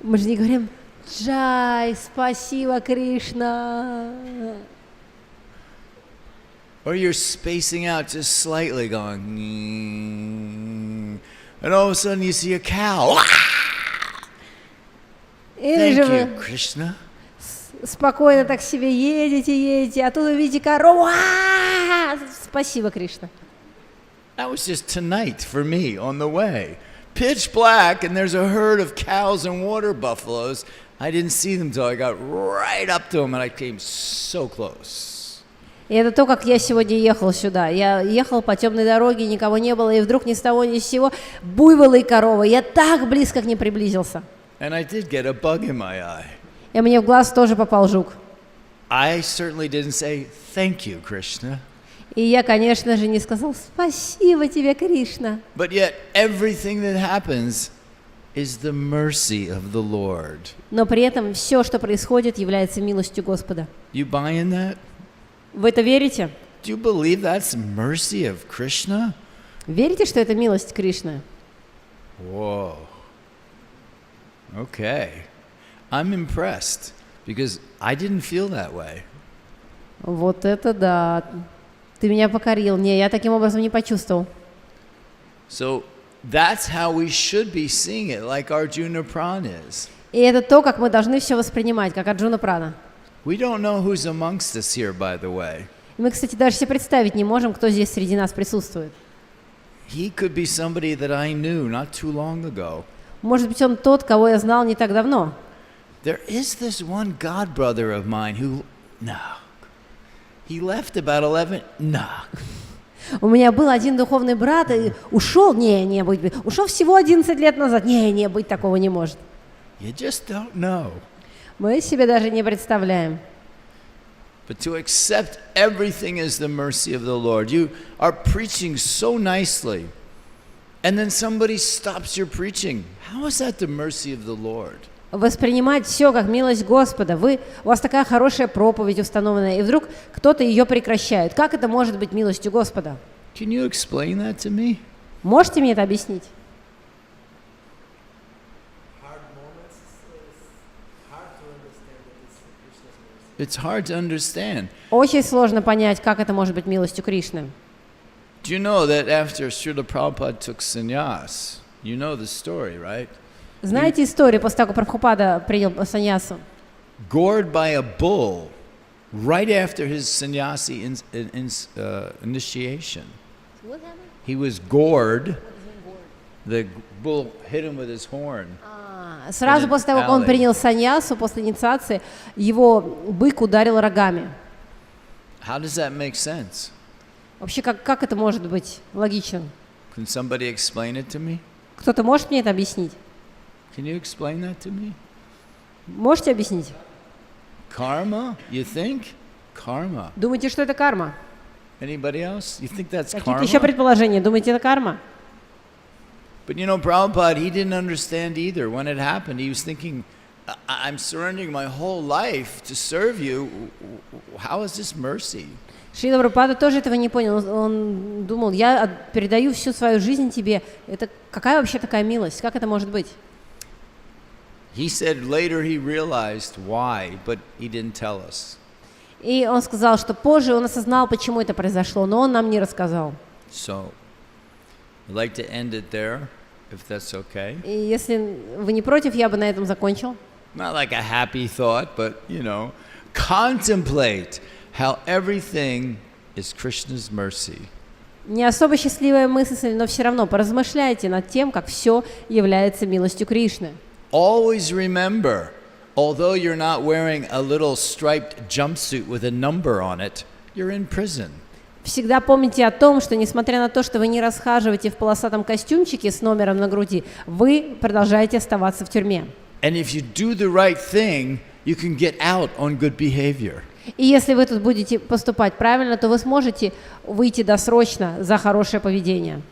Мы же не говорим, Джай, спасибо, Кришна. Or you're spacing out just slightly going, and all of a sudden you see a cow. Или же Thank you, вы Krishna. спокойно так себе едете, а тут вы видите корову. Спасибо, Кришна. That was just tonight for me on the way. Pitch black, and there's a herd of cows and water buffaloes. I didn't see them till I got right up to them, and I came so close. И это то, как я сегодня ехал сюда. Я ехал по темной дороге, никого не было, и вдруг ни с того ни с сего буйволы и коровы. Я так близко к ним приблизился. And I did get a bug in my eye. И мне в глаз тоже попал жук. I certainly didn't say, thank you, Krishna. И я, конечно же, не сказал «Спасибо тебе, Кришна». But yet, everything that happens is the mercy of the Lord. Но при этом все, что происходит, является милостью Господа. You buy in that? В это верите? Do you believe that's mercy of Krishna? Верите, что это милость Кришны? Whoa. Okay. I'm impressed because I didn't feel that way. Вот это да. Ты меня покорил. Не, я таким образом не почувствовал. So that's how we should be seeing it, like Arjuna Pran is. И это то, как мы должны все воспринимать, как Арджуна Прана. We don't know who's amongst us here, by the way. И мы, кстати, даже себе представить не можем, кто здесь среди нас присутствует. He could be somebody that I knew not too long ago. Может быть, он тот, кого я знал не так давно. There is this one god brother of mine who, no, he left about 11, no. У меня был один духовный брат, и ушел, ушел всего 11 лет назад. Не, быть такого не может. You just don't know. Мы себе даже не представляем. But to accept everything as the mercy of the Lord, you are preaching so nicely, and then somebody stops your preaching. How is that the mercy of the Lord? Воспринимать все как милость Господа. У вас такая хорошая проповедь установленная, и вдруг кто-то ее прекращает. Как это может быть милостью Господа? Can you explain that to me? Можете мне это объяснить? It's hard to understand. Очень сложно понять, как это может быть милостью Кришны. Do you know that after Srila Prabhupada took sannyas, you know the story, right? Знаете историю после того, как Прабхупада принял саньясу? Gored by a bull right after his sannyasi initiation. He was gored. The bull hit him with his horn. Сразу после того, как он принял саньясу, после инициации, его бык ударил рогами. How does that make sense? Вообще, как это может быть логично? Can somebody explain it to me? Кто-то может мне это объяснить? Can you explain that to me? Можете объяснить? Karma, you think? Karma. Думаете, что это карма? Anybody else? You think that's Какие-то еще karma? предположения? Думаете, это карма? But you know, Prabhupada, he didn't understand either. When it happened, he was thinking, I'm surrendering my whole life to serve you. How is this mercy? Шрила Прабхупада тоже этого не понял. Он думал, я передаю всю свою жизнь тебе. Это какая вообще такая милость? Как это может быть? He said later he realized why, but he didn't tell us. И он сказал, что позже он осознал, почему это произошло, но он нам не рассказал. So, I'd like to end it there, if that's okay. И если вы не против, я бы на этом закончил. Not like a happy thought, but, you know, contemplate how everything is Krishna's mercy. Не особо счастливая мысль, но все равно поразмышляйте над тем, как все является милостью Кришны. Always remember, although you're not wearing a little striped jumpsuit with a number on it, you're in prison. Всегда помните о том, что несмотря на то, что вы не расхаживаете в полосатом костюмчике с номером на груди, вы продолжаете оставаться в тюрьме. And if you do the right thing, you can get out on good behavior. И если вы тут будете поступать правильно, то вы сможете выйти досрочно за хорошее поведение.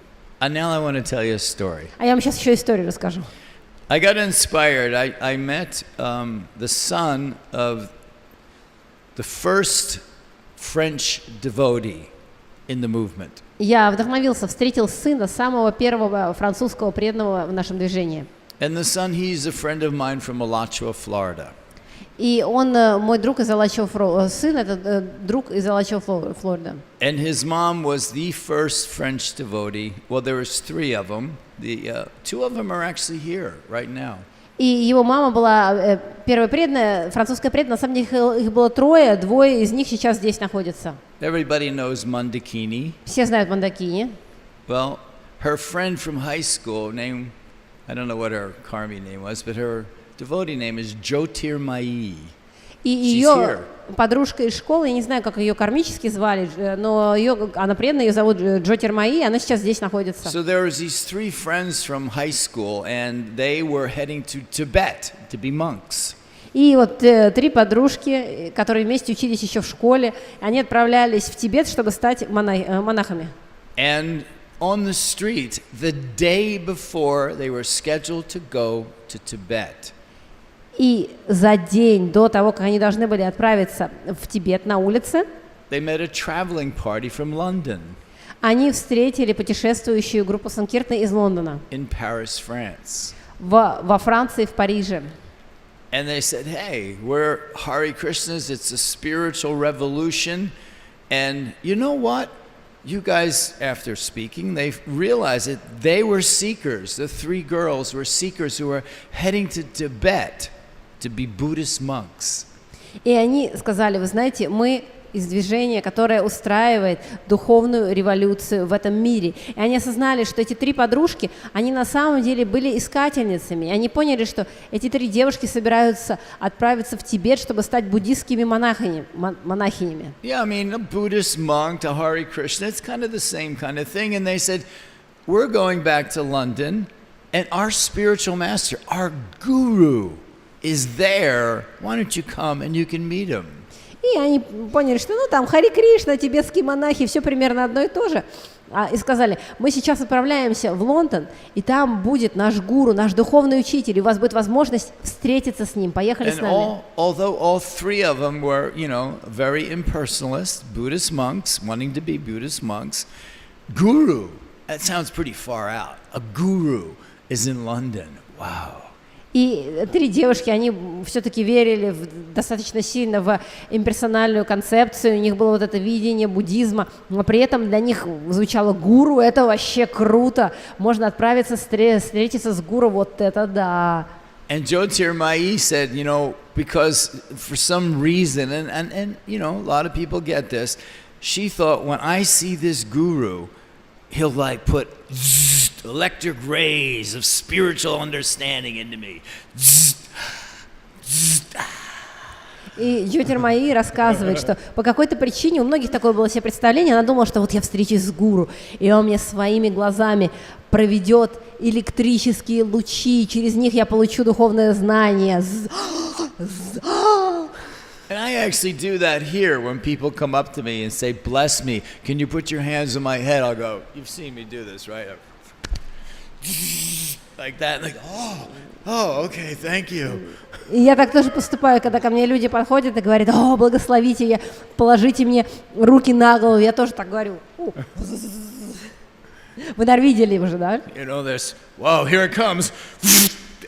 And now I want to tell you a story. А я вам сейчас еще историю расскажу. I got inspired. I met the son of the first French devotee in the movement. Я вдохновился, встретил сына самого первого французского преданного в нашем движении. And the son, he's a friend of mine from Alachua, Florida. И он мой друг из Алачева, сын это друг из Алачева, Флорида. And his mom was the first French devotee. Well, there was three of them. Two of them are actually here right now. И его мама была первая преданная, французская преданная. На самом деле их было трое, двое из них сейчас здесь находятся. Everybody knows Mandakini. Все знают Мандакини. Well, her friend from high school named, I don't know what her karmi name was, but her devotee name is Jyotirmayi. И ее подружка из школы, я не знаю, как ее кармически звали, но она преданная, ее зовут Джотирмаи, она сейчас здесь находится. So there was these three friends from high school, and they were heading to Tibet to be monks. И вот три подружки, которые вместе учились еще в школе, они отправлялись в Тибет, чтобы стать монахами. And on the street the day before they were scheduled to go to Tibet. И за день до того, как они должны были отправиться в Тибет на улице, They met a traveling party from London они встретили путешествующую группу санкиртны из Лондона in Paris, France. во Франции, в Париже. And they said, hey, we're Hare Krishnas, it's a spiritual revolution. And you know what? You guys, after speaking, they realized that they were seekers. The three girls were seekers who were heading to Tibet to be Buddhist monks. И они сказали, вы знаете, мы из движения, которое устраивает духовную революцию в этом мире. И они осознали, что эти три подружки, они на самом деле были искательницами. И они поняли, что эти три девушки собираются отправиться в Тибет, чтобы стать буддистскими монахинями. Yeah, I mean, a Buddhist monk to Hare Krishna, it's kind of the same kind of thing. And they said, we're going back to London, and our spiritual master, our guru, is there. Why don't you come and you can meet him? И они поняли, что ну там Хари Кришна, тибетские монахи, все примерно одно и то же. И сказали, мы сейчас отправляемся в Лондон, и там будет наш гуру, наш духовный учитель, и у вас будет возможность встретиться с ним. Поехали с нами. Although all three of them were, you know, very impersonalist, Buddhist monks, wanting to be Buddhist monks, guru, that sounds pretty far out. A guru is in London. Wow. И три девушки, они все-таки верили достаточно сильно в имперсональную концепцию, у них было вот это видение буддизма, но при этом для них звучало гуру, это вообще круто, можно отправиться встретиться с гуру, вот это да. And Jyotirmayi said, you know, because for some reason, and you know, a lot of people get this, she thought, when I see this guru, he'll like put electric rays of spiritual understanding into me. И Джyotirmayi рассказывает, что по какой-то причине у многих такое было себе представление, она думала, что вот я встречусь с гуру, и он мне своими глазами проведет электрические лучи, через них я получу духовное знание. And I actually do that here when people come up to me and say, bless me, can you put your hands on my head? I'll go, you've seen me do this, right? Like that, like, oh, okay, thank you. И я так тоже поступаю, когда ко мне люди подходят и говорят, о, благословите, положите мне руки на голову, я тоже так говорю. Вы, наверное, видели уже, да? You know this, wow, here it comes.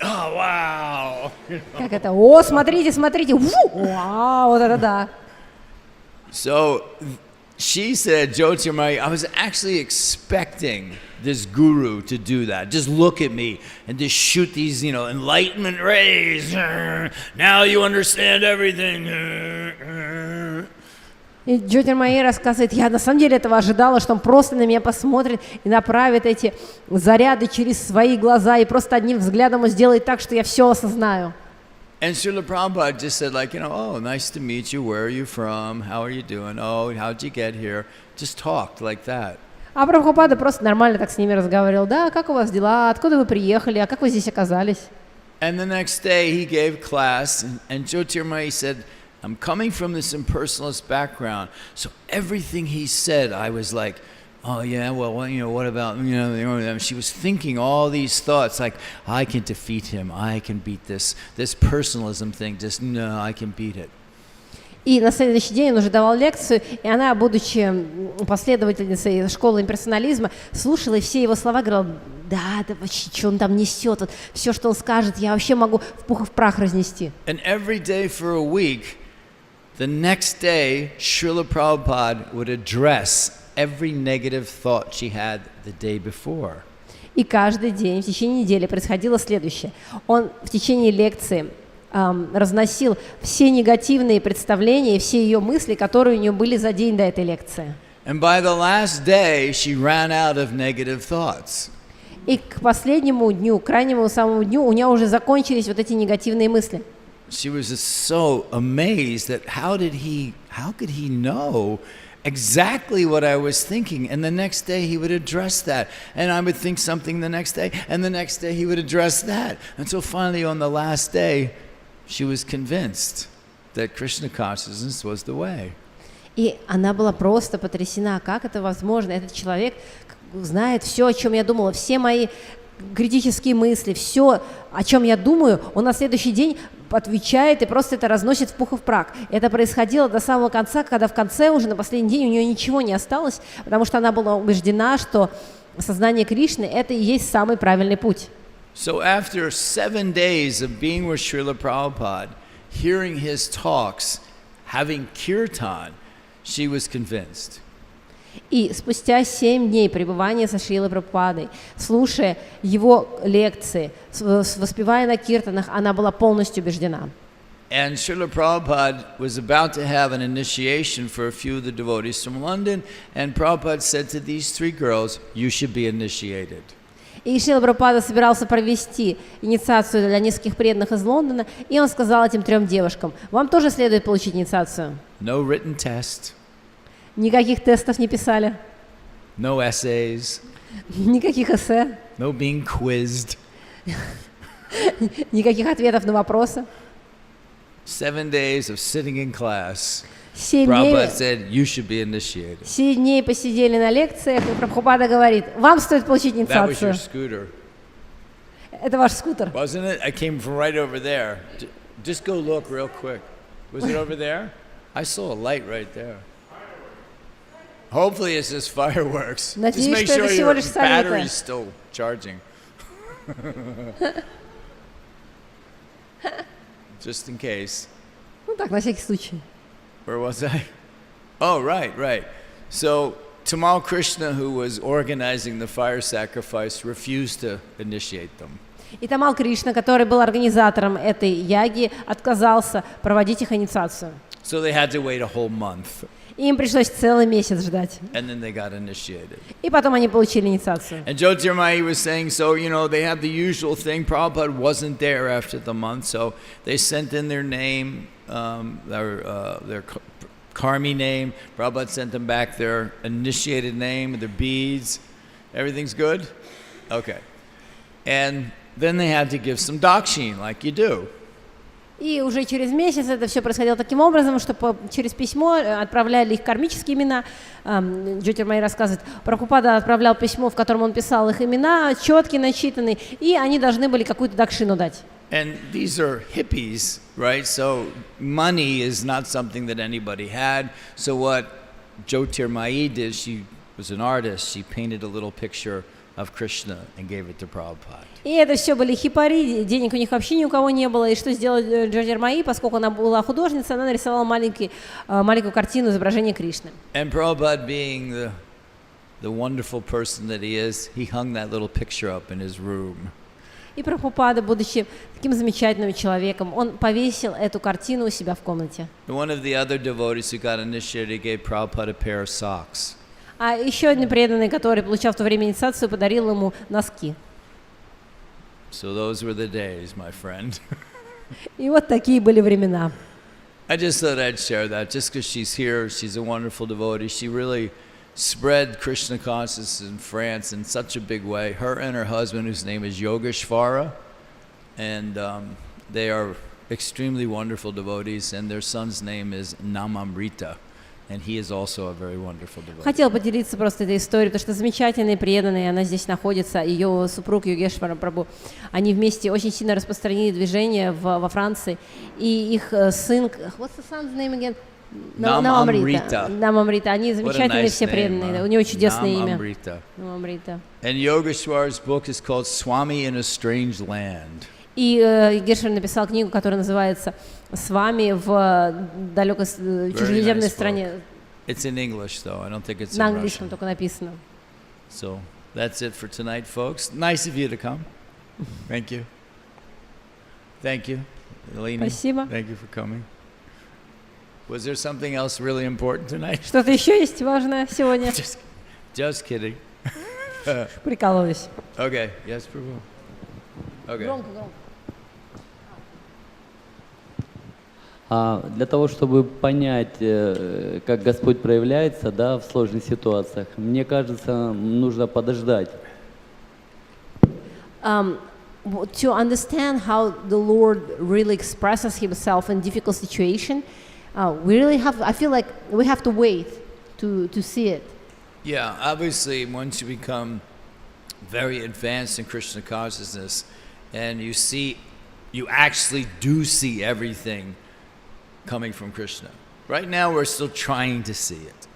Oh, wow. Как это? О, смотрите, смотрите. Вау, вот это да. So she said, Jyotirmayi, I was actually expecting this guru to do that. Just look at me and just shoot these, you know, enlightenment rays. Now you understand everything. И Джyotirmayi рассказывает, я на самом деле этого ожидала, что он просто на меня посмотрит и направит эти заряды через свои глаза и просто одним взглядом он сделает так, что я все осознаю. And Srila Prabhupada just said, like, you know, oh, nice to meet you. Where are you from? How are you doing? Oh, how'd you get here? Just talked like that. А Прабхупада просто нормально так с ними разговаривал. Да, как у вас дела? Откуда вы приехали? А как вы здесь оказались? And the next day he gave class, and Jyotirmayi said, I'm coming from this impersonalist background, so everything he said, I was like, oh yeah, well, you know, what about, you know, she was thinking all these thoughts, like, I can defeat him, I can beat this personalism thing, just, no, I can beat it. И на следующий день он уже давал лекцию, и она, будучи последовательницей школы имперсонализма, слушала и все его слова, говорила, да вообще, что он там несет, вот, все, что он скажет, я вообще могу в пух и в прах разнести. And every day for a week, the next day, Srila Prabhupada would address every negative thought she had the day before. И каждый день в течение недели происходило следующее. Он в течение лекции разносил все негативные представления и все ее мысли, которые у нее были за день до этой лекции. And by the last day, she ran out of negative thoughts. И к последнему дню, к крайнему самому дню, у нее уже закончились вот эти негативные мысли. She was just so amazed that how could he know exactly what I was thinking? And the next day he would address that, and I would think something the next day, and the next day he would address that. Until finally on the last day, she was convinced that Krishna consciousness was the way. И она была просто потрясена, как это возможно. Этот человек знает все, о чем я думала, все мои критические мысли, все, о чем я думаю, он на следующий день отвечает и просто это разносит в пух и в прах. Это происходило до самого конца, когда в конце уже на последний день у нее ничего не осталось, потому что она была убеждена, что сознание Кришны – это и есть самый правильный путь. So after 7 days of being with Srila Prabhupada, hearing his talks, having kirtan, she was convinced. И спустя 7 дней пребывания со Шрилой Прабхупадой, слушая его лекции, воспевая на киртанах, она была полностью убеждена. And Srila Prabhupada was about to have an initiation for a few of the devotees from London, and Prabhupada said to these 3 girls, you should be initiated. И Шрила Прабхупада собирался провести инициацию для нескольких преданных из Лондона, и он сказал этим 3 девушкам, вам тоже следует получить инициацию. No written test. Никаких тестов не писали, No essays. никаких эссе, No being quizzed. никаких ответов на вопросы. 7 days of sitting in class. 7 Prabhupada said, you should be initiated. дней посидели на лекциях, и Прабхупада говорит, вам стоит получить That was your инициацию. scooter, Это ваш скутер. wasn't it? I came from right over there. Just go look real quick. Was it over there? I saw a light right there. Hopefully it's just fireworks. Just Надеюсь, make что это sure всего your лишь салюты. battery's still charging. Just in case. Ну так, на всякий случай. Where was I? Oh, right. So Tamal Krishna, who was organizing the fire sacrifice, refused to initiate them. И Тамал Кришна, который был организатором этой яги, отказался проводить их инициацию. So they had to wait a whole month, И им пришлось целый месяц ждать. and then they got initiated. И потом они получили инициацию. And Jyotirmai was saying, so, they had the usual thing. Prabhupada wasn't there after the month, so they sent in their name, their karmi name. Prabhupada sent them back their initiated name, their beads. Everything's good? Okay. And then they had to give some dakshin, like you do. И уже через месяц это все происходило таким образом, что через письмо отправляли их кармические имена. Джотирмай рассказывает, Прабхупада отправлял письмо, в котором он писал их имена, четкие, начитанные, и они должны были какую-то дакшину дать. And these are hippies, right? So money is not something that anybody had. So what Jyotirmai did, she was an artist. She painted a little picture of Krishna and gave it to Prabhupada. И это все были хипари, денег у них вообще ни у кого не было. И что сделала Джотирмай, поскольку она была художницей, она нарисовала маленькую картину изображения Кришны. And Prabhupada, being the wonderful person that he is, he hung that little picture up in his room. И Прабхупада, будучи таким замечательным человеком, он повесил эту картину у себя в комнате. One of the other devotees who got initiated gave Prabhupada a pair of socks. А еще один преданный, который получал в то время инициацию, подарил ему носки. So those were the days, my friend. И вот такие были времена. I just thought I'd share that. Just because she's here, she's a wonderful devotee. She really spread Krishna consciousness in France in such a big way. Her and her husband, whose name is Yogeshvara, and they are extremely wonderful devotees, and their son's name is Namamrita, and he is also a very wonderful devotee. Хотела поделиться просто этой историей, потому что замечательные преданные, она здесь находится, ее супруг Йогешвара Прабху, они вместе очень сильно распространили движение во Франции, и их сын, what's the son's name again? Намамрита. Они замечательные все преданные, у него чудесное имя. Намамрита. And Yogeshwara's book is called Swami in a Strange Land. И Гершвин написал книгу, которая называется «С вами в далекой чужеземной стране». It's in English, though. I don't think it's in На английском Russian. только написано. So that's it for tonight, folks. Nice of you to come. Thank you. Thank you, Elena. Спасибо. Thank you for coming. Was there something else really important tonight? Что-то еще есть важное сегодня? Just kidding. Прикалываюсь. Okay. Yes, Prabhu. Okay. Громко. Для того, чтобы понять, как Господь проявляется, да, в сложных ситуациях, мне кажется, нужно подождать. To understand how the Lord really expresses Himself in difficult situation, I feel like we have to wait to see it. Yeah, obviously, once you become very advanced in Krishna consciousness, and you actually do see everything coming from Krishna. Right now, we're still trying to see it.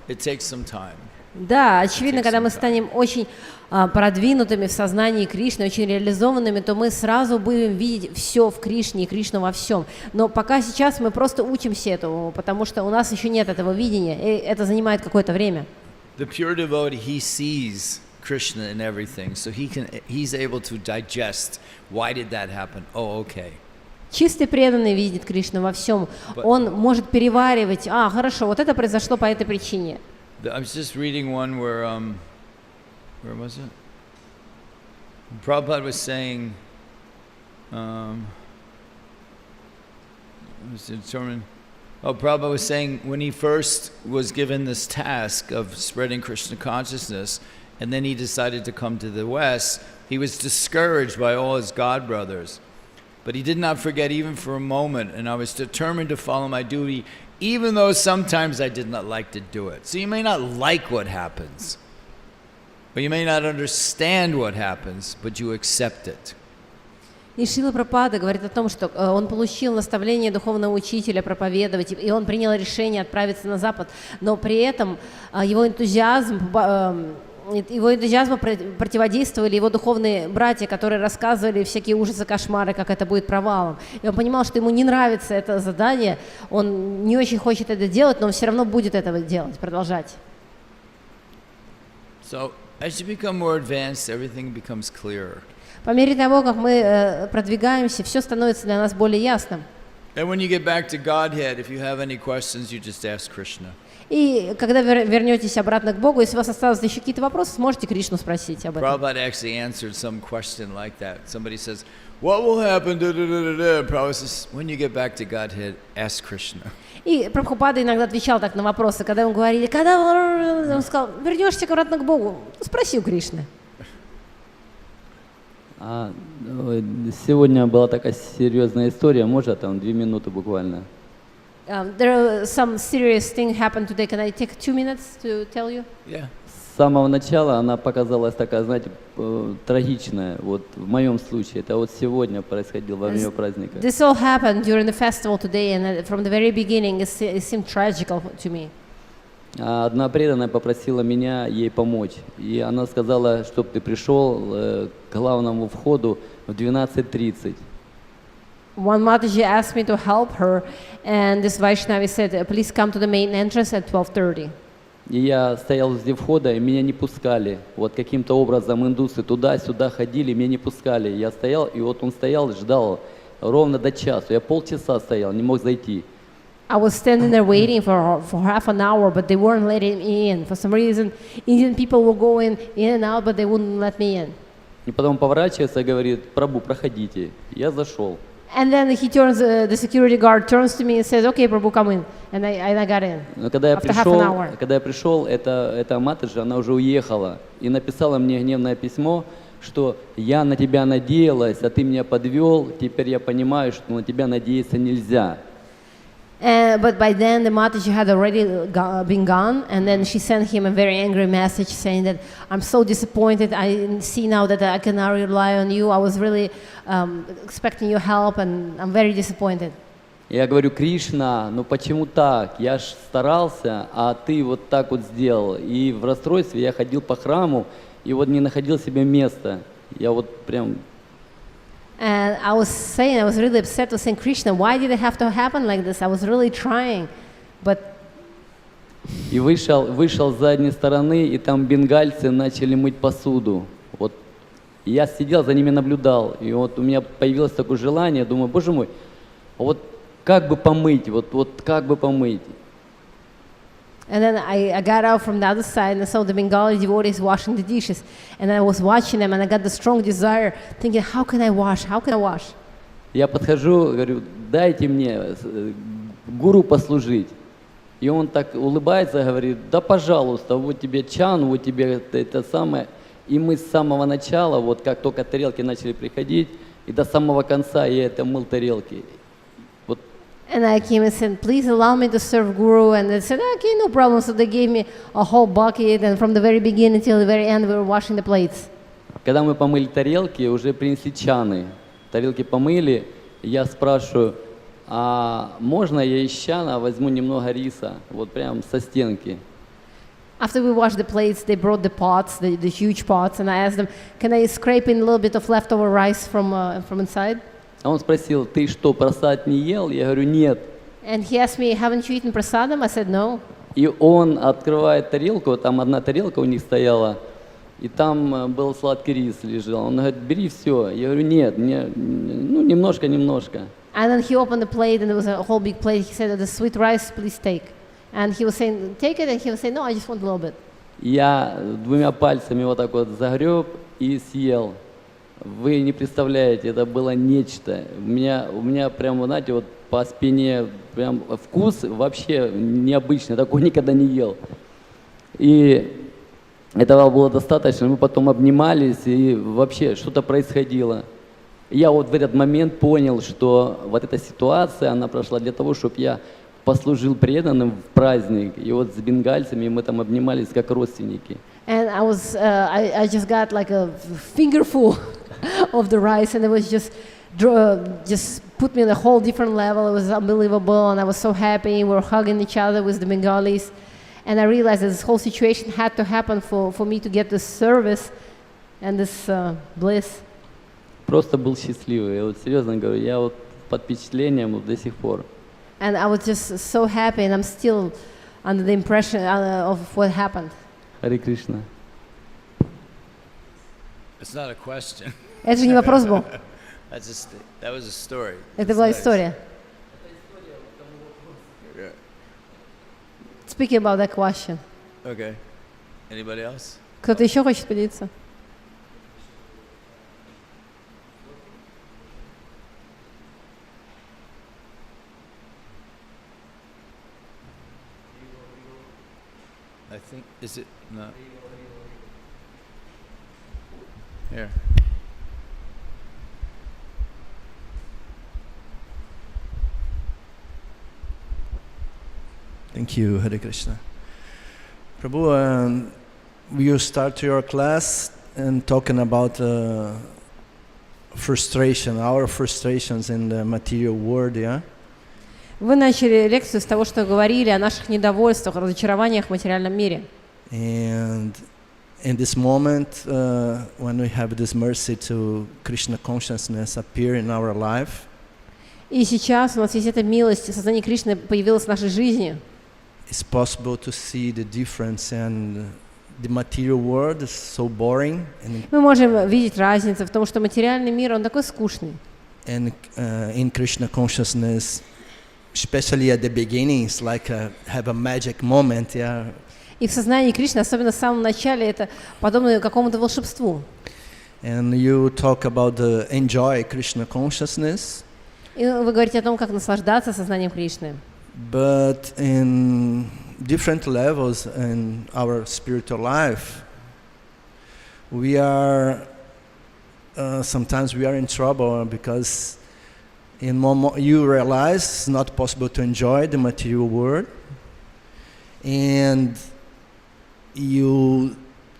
It takes some time. Да, очевидно, когда мы станем очень продвинутыми в сознании Кришны, очень реализованными, то мы сразу будем видеть все в Кришне и Кришну во всем. Но пока сейчас мы просто учимся этому, потому что у нас еще нет этого видения, и это занимает какое-то время. The pure devotee, he sees Krishna in everything, so he's able to digest. Why did that happen? Oh, okay. Чистый преданный видит Кришну во всем. Он может переваривать. Хорошо, вот это произошло по этой причине. I was just reading one where was it? Prabhupada was saying, Prabhupada was saying when he first was given this task of spreading Krishna consciousness, and then he decided to come to the West, he was discouraged by all his god brothers. But he did not forget even for a moment, and I was determined to follow my duty, even though sometimes I did not like to do it. So you may not like what happens, or you may not understand what happens, but you accept it. И Шрила Прабхупада говорит о том, что он получил наставление духовного учителя проповедовать, и он принял решение отправиться на Запад, но при этом его энтузиазму противодействовали его духовные братья, которые рассказывали всякие ужасы, кошмары, как это будет провалом. И он понимал, что ему не нравится это задание, он не очень хочет это делать, но он все равно будет этого делать, продолжать. So, as you become more advanced, everything becomes clearer. По мере того, как мы продвигаемся, все становится для нас более ясным. And when you get back to Godhead, if you have any questions, you just ask Krishna. И когда вернетесь обратно к Богу, если у вас осталось еще какие-то вопросы, сможете Кришну спросить об этом. Prabhupada actually answered some question like that. Somebody says, "What will happen?" Prabhupada says, "When you get back to Godhead, ask Krishna." И Прабхупада иногда отвечал так на вопросы, когда ему говорили, он сказал, вернешься обратно к Богу, спроси у Кришны. Сегодня была такая серьезная история, можно там 2 минуты буквально? There are some serious thing happened today. Can I take 2 minutes to tell you? Yeah. С самого начала она показалась такая, знаете, трагичная. Вот в моем случае, это вот сегодня происходило во время праздника. This all happened during the festival today, and from the very beginning it seemed tragical to me. Одна преданная попросила меня ей помочь, и она сказала, чтобы ты пришел к главному входу в 12:30. One Mataji asked me to help her, and this Vaishnavi said, please come to the main entrance at 12:30. И я стоял возле входа, и меня не пускали. Вот каким-то образом индусы туда-сюда ходили, меня не пускали. Я стоял, и вот он стоял и ждал ровно до часу. Я полчаса стоял, не мог зайти. I was standing there waiting for half an hour, but they weren't letting me in. For some reason, Indian people were going in and out, but they wouldn't let me in. И потом поворачивается и говорит, Прабху, проходите. Я зашел. And then he turns, the security guard turns to me and says, "Okay, Prabhu, come in." And I got in. Но когда я пришел, эта Матаджи, она уже уехала и написала мне гневное письмо, что я на тебя надеялась, а ты меня подвел. Теперь я понимаю, что на тебя надеяться нельзя. But by then the Mataji had already been gone, and then she sent him a very angry message saying that I'm so disappointed. I see now that I cannot rely on you. I was really expecting your help, and I'm very disappointed. Я говорю, Кришна, ну почему так? Я ж старался, а ты вот так вот сделал. И в расстройстве я ходил по храму, и вот не находил себе места. Я вот прям... And I was really upset with saying, Krishna, why did it have to happen like this? I was really trying, but... И вышел с задней стороны, и там бенгальцы начали мыть посуду. Вот. И я сидел, за ними наблюдал, и вот у меня появилось такое желание, думаю, боже мой, вот как бы помыть, вот как бы помыть. And then I got out from the other side and I saw the Bengali devotees washing the dishes. And I was watching them and I got the strong desire, thinking, how can I wash? How can I wash? Я подхожу, говорю, дайте мне гуру послужить. И он так улыбается, говорит, да пожалуйста, вот тебе чан, вот тебе это самое. И мы с самого начала, вот как только тарелки начали приходить, и до самого конца я это мыл тарелки. Вот And I came and said, please allow me to serve Guru. And they said, okay, no problem. So they gave me a whole bucket, and from the very beginning till the very end, we were washing the plates. Когда мы помыли тарелки, уже принесли чаны. Тарелки помыли, я спрашиваю, а можно я из чана возьму немного риса, вот прям со стенки? After we washed the plates, they brought the pots, the huge pots, and I asked them, can I scrape in a little bit of leftover rice from inside? А он спросил, ты что, просад не ел? Я говорю, нет. And he asked me, haven't you eaten prasadam? I said, no. И он открывает тарелку, там одна тарелка у них стояла, и там был сладкий рис лежал. Он говорит, бери все. Я говорю, нет, мне, ну, немножко. And then he opened the plate, and there was a whole big plate. He said, the sweet rice, please take. And he was saying, take it, and he was saying, no, I just want a little bit. Я двумя пальцами вот так вот загреб и съел. Вы не представляете, это было нечто. У меня прям, знаете, вот по спине прям вкус вообще необычный, такой никогда не ел. И этого было достаточно, мы потом обнимались, и вообще что-то происходило. Я вот в этот момент понял, что вот эта ситуация, она прошла для того, чтобы я послужил преданным в праздник. И вот с бенгальцами мы там обнимались как родственники. And I just got like a fingerful of the rice, and it was just put me on a whole different level. It was unbelievable, and I was so happy. We were hugging each other with the Bengalis, and I realized that this whole situation had to happen for me to get this service and this bliss. Просто был счастливый. Я вот серьезно говорю, я вот под впечатлением вот до сих пор. And I was just so happy, and I'm still under the impression of what happened. Харе Кришна. It's not a question. Это же не вопрос был. That was a story. Это была история. Yeah. Speaking about that question. Okay. Anybody else? Кто-то еще хочет поделиться? I think, is it not? Here. Thank you, Hare Krishna. Prabhu, you start your class and talking about frustration, our frustrations in the material world, yeah? Вы начали лекцию с того, что говорили о наших недовольствах, разочарованиях в материальном мире. And in this moment, when we have this mercy to Krishna consciousness appear in our life, и сейчас у нас есть эта милость, сознание Кришны появилось в нашей жизни. it's possible to see the difference, and the material world is so boring. Мы можем видеть разницу в том, что материальный мир, он такой скучный. And in Krishna consciousness, especially at the beginning, it's like have a magic moment, yeah. И в сознании Кришны, особенно в самом начале, это подобно какому-то волшебству. And you talk about the enjoy Krishna consciousness. И вы говорите о том, как наслаждаться сознанием Кришны. But in different levels in our spiritual life, we are sometimes we are in trouble because in you realize it's not possible to enjoy the material world, and you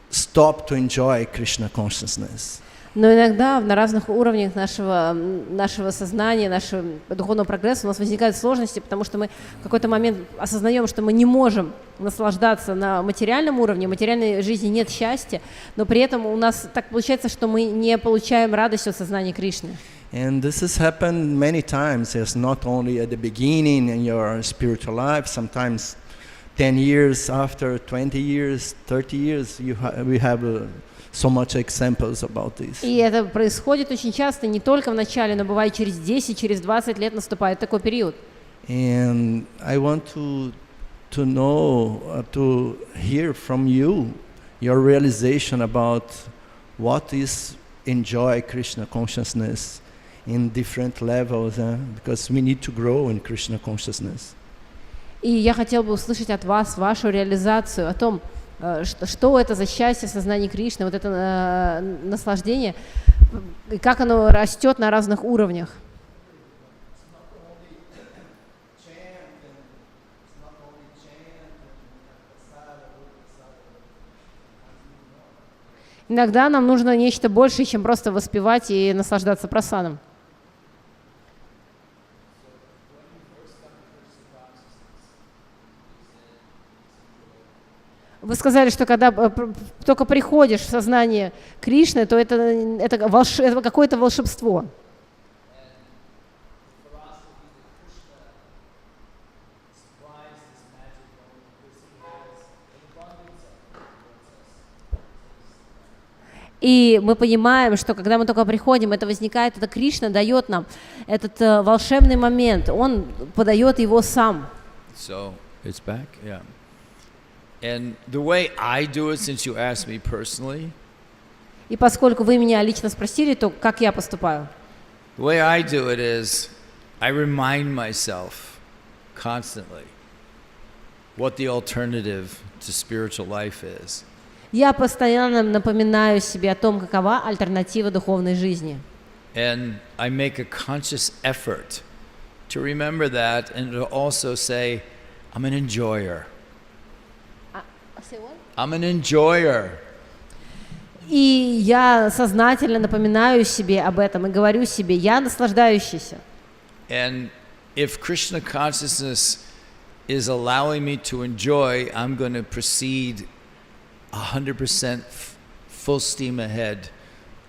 stop to enjoy Krishna consciousness. Но иногда на разных уровнях нашего сознания, нашего духовного прогресса у нас возникают сложности, потому что мы в какой-то момент осознаем, что мы не можем наслаждаться на материальном уровне, в материальной жизни нет счастья, но при этом у нас так получается, что мы не получаем радость от сознания Кришны. And this has happened many times. It's not only at the beginning in your spiritual life, sometimes 10 years after, 20 years, 30 years, we have so much examples about this. И это происходит очень часто, не только в начале, но бывает через 10, через 20 лет наступает такой период. And I want to know, to hear from you, your realization about what is enjoy Krishna consciousness in different levels, because we need to grow in Krishna consciousness. И я хотела бы услышать от вас вашу реализацию о том, что это за счастье в сознании Кришны, вот это наслаждение, и как оно растет на разных уровнях. Иногда нам нужно нечто большее, чем просто воспевать и наслаждаться прасадом. Вы сказали, что когда только приходишь в сознание Кришны, то это какое-то волшебство. И мы понимаем, что когда мы только приходим, это возникает, это Кришна дает нам этот волшебный момент, он подает его сам. So it's back, yeah. And the way I do it, since you asked me personally, И поскольку вы меня лично спросили, то как я поступаю? the way I do it is I remind myself constantly what the alternative to spiritual life is. Я постоянно напоминаю себе о том, какова альтернатива духовной жизни. And I make a conscious effort to remember that and to also say, I'm an enjoyer. I'm an enjoyer. И я сознательно напоминаю себе об этом и говорю себе, я наслаждающийся. And if Krishna consciousness is allowing me to enjoy, I'm going to proceed 100% full steam ahead,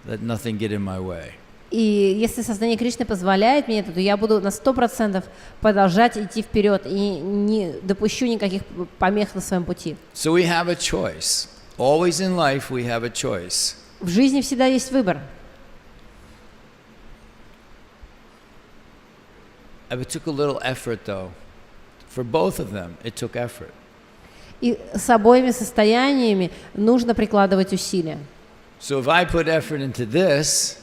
let nothing get in my way. И если сознание Кришны позволяет мне это, то я буду на 100% продолжать идти вперед и не допущу никаких помех на своем пути. So we have a choice. Always in life we have a choice. В жизни всегда есть выбор. It took a little effort though. For both of them, it took effort. И с обоими состояниями нужно прикладывать усилия. So if I put effort into this,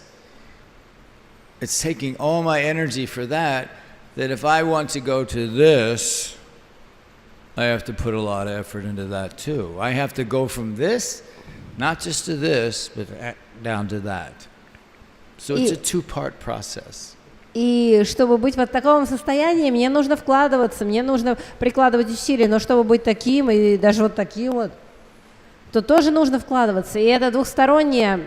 it's taking all my energy for that if I want to go to this, I have to put a lot of effort into that too. I have to go from this, not just to this, but down to that. So it's a two-part process. И чтобы быть в таком состоянии, мне нужно вкладываться, мне нужно прикладывать усилия, но чтобы быть таким и даже вот таким вот, то тоже нужно вкладываться. И это двусторонний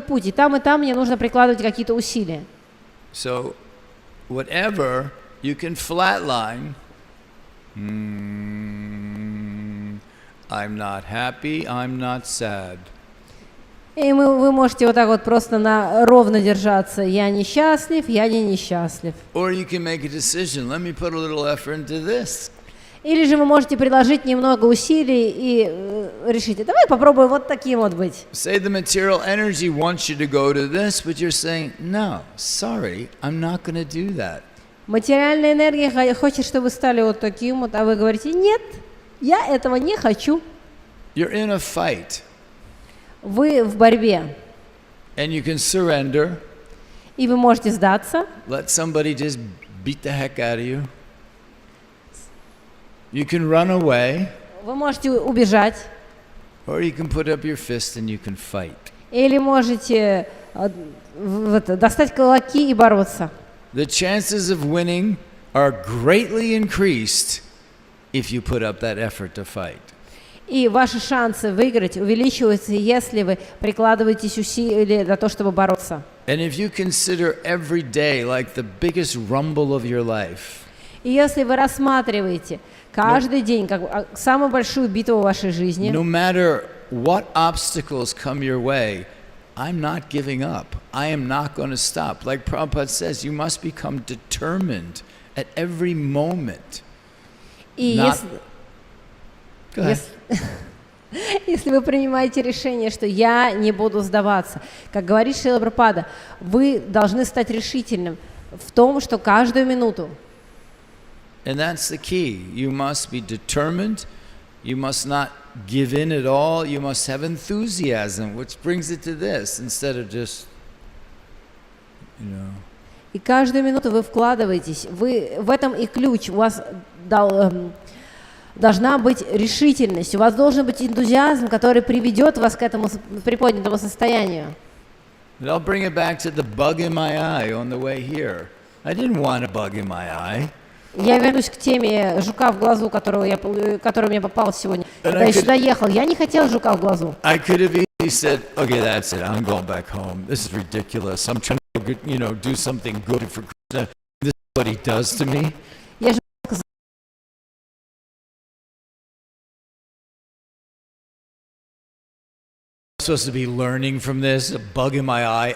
путь. И там мне нужно прикладывать какие-то усилия. So, whatever you can flatline, I'm not happy, I'm not sad. И вы можете вот так вот просто ровно держаться. Я несчастлив, я не несчастлив. Or you can make a decision, let me put a little effort into this. Или же вы можете приложить немного усилий и решите, давай попробуем вот таким вот быть. Say the material energy wants you to go to this, but you're saying, no, sorry, I'm not going to do that. Материальная энергия хочет, чтобы вы стали вот таким вот, а вы говорите, нет, я этого не хочу. You're in a fight. Вы в борьбе. And you can surrender. И вы можете сдаться. Let somebody just beat the heck out of you. You can run away. Вы можете убежать. Or you can put up your fist and you can fight. Или можете достать кулаки и бороться. The chances of winning are greatly increased if you put up that effort to fight. И ваши шансы выиграть увеличиваются, если вы прикладываете усилия для того, чтобы бороться. And if you consider every day like the biggest rumble of your life. И если вы рассматриваете каждый день как самую большую битву в вашей жизни, no matter what obstacles come your way, I'm not giving up. I am not going to stop. Like Prabhupada says, you must become determined at every moment. И если вы принимаете решение, что я не буду сдаваться, как говорит Шрила Прабхупада, вы должны стать решительным в том, что каждую минуту. And that's the key. You must be determined. You must not give in at all. You must have enthusiasm, which brings it to this, instead of just, И каждую минуту вы вкладываетесь. В этом и ключ. У вас должна быть решительность. У вас должен быть энтузиазм, который приведет вас к этому приподнятому состоянию. I'll bring it back to the bug in my eye on the way here. I didn't want a bug in my eye. Я вернусь к теме жука в глазу, который мне попал сегодня. Когда я сюда ехал, я не хотел жука в глазу. I could have He said, "Okay, that's it. I'm going back home. This is ridiculous. I'm trying to, do something good for Krishna. This is what he does to me." Я же Supposed to be learning from this, a bug in my eye.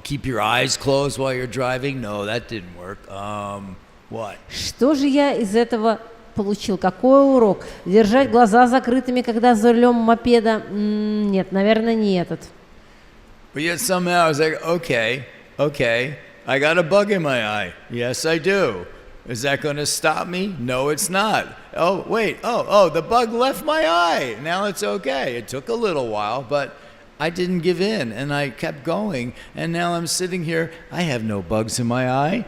Keep your eyes closed while you're driving. No, that didn't work. What? Что же я из этого получил? Какой урок? Держать глаза закрытыми, когда за рулем мопеда? Нет, наверное, не этот. But yet somehow I was like, okay, I got a bug in my eye. Yes, I do. Is that going to stop me? No, it's not. Oh, wait. Oh, the bug left my eye. Now it's okay. It took a little while, but I didn't give in, and I kept going, and now I'm sitting here. I have no bugs in my eye.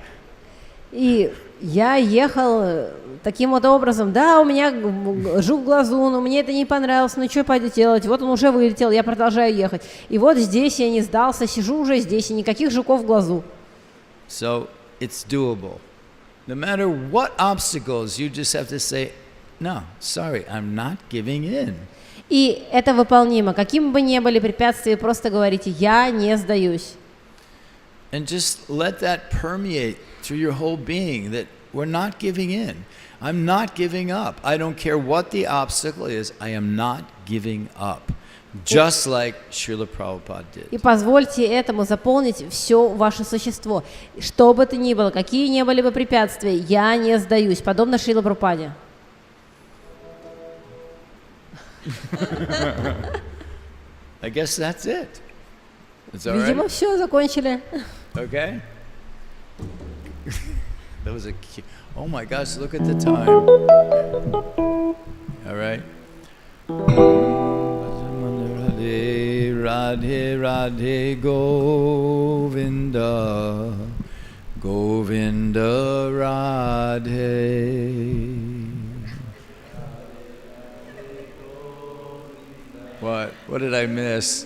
И я ехал таким вот образом. Да, у меня жук в глазу, но мне это не понравилось. Ну что пойду делать? Вот он уже вылетел, я продолжаю ехать. И вот здесь я не сдался, сижу уже здесь, и никаких жуков в глазу. So it's doable. No matter what obstacles, you just have to say, no, sorry, I'm not giving in. И это выполнимо. Каким бы ни были препятствия, просто говорите, я не сдаюсь. And just let that permeate through your whole being, that we're not giving in. I'm not giving up. I don't care what the obstacle is, I am not giving up. Just like Srila Prabhupada did. И позвольте этому заполнить все ваше существо. Что бы то ни было, какие ни были бы препятствия, я не сдаюсь, подобно Шрила Прабхупаде. I guess that's it. It's all right? Видимо, все, закончили. Okay? That was a cute. Oh my gosh, look at the time. All right. Radhe Radhe Radhe Govinda Govinda Radhe. What did I miss?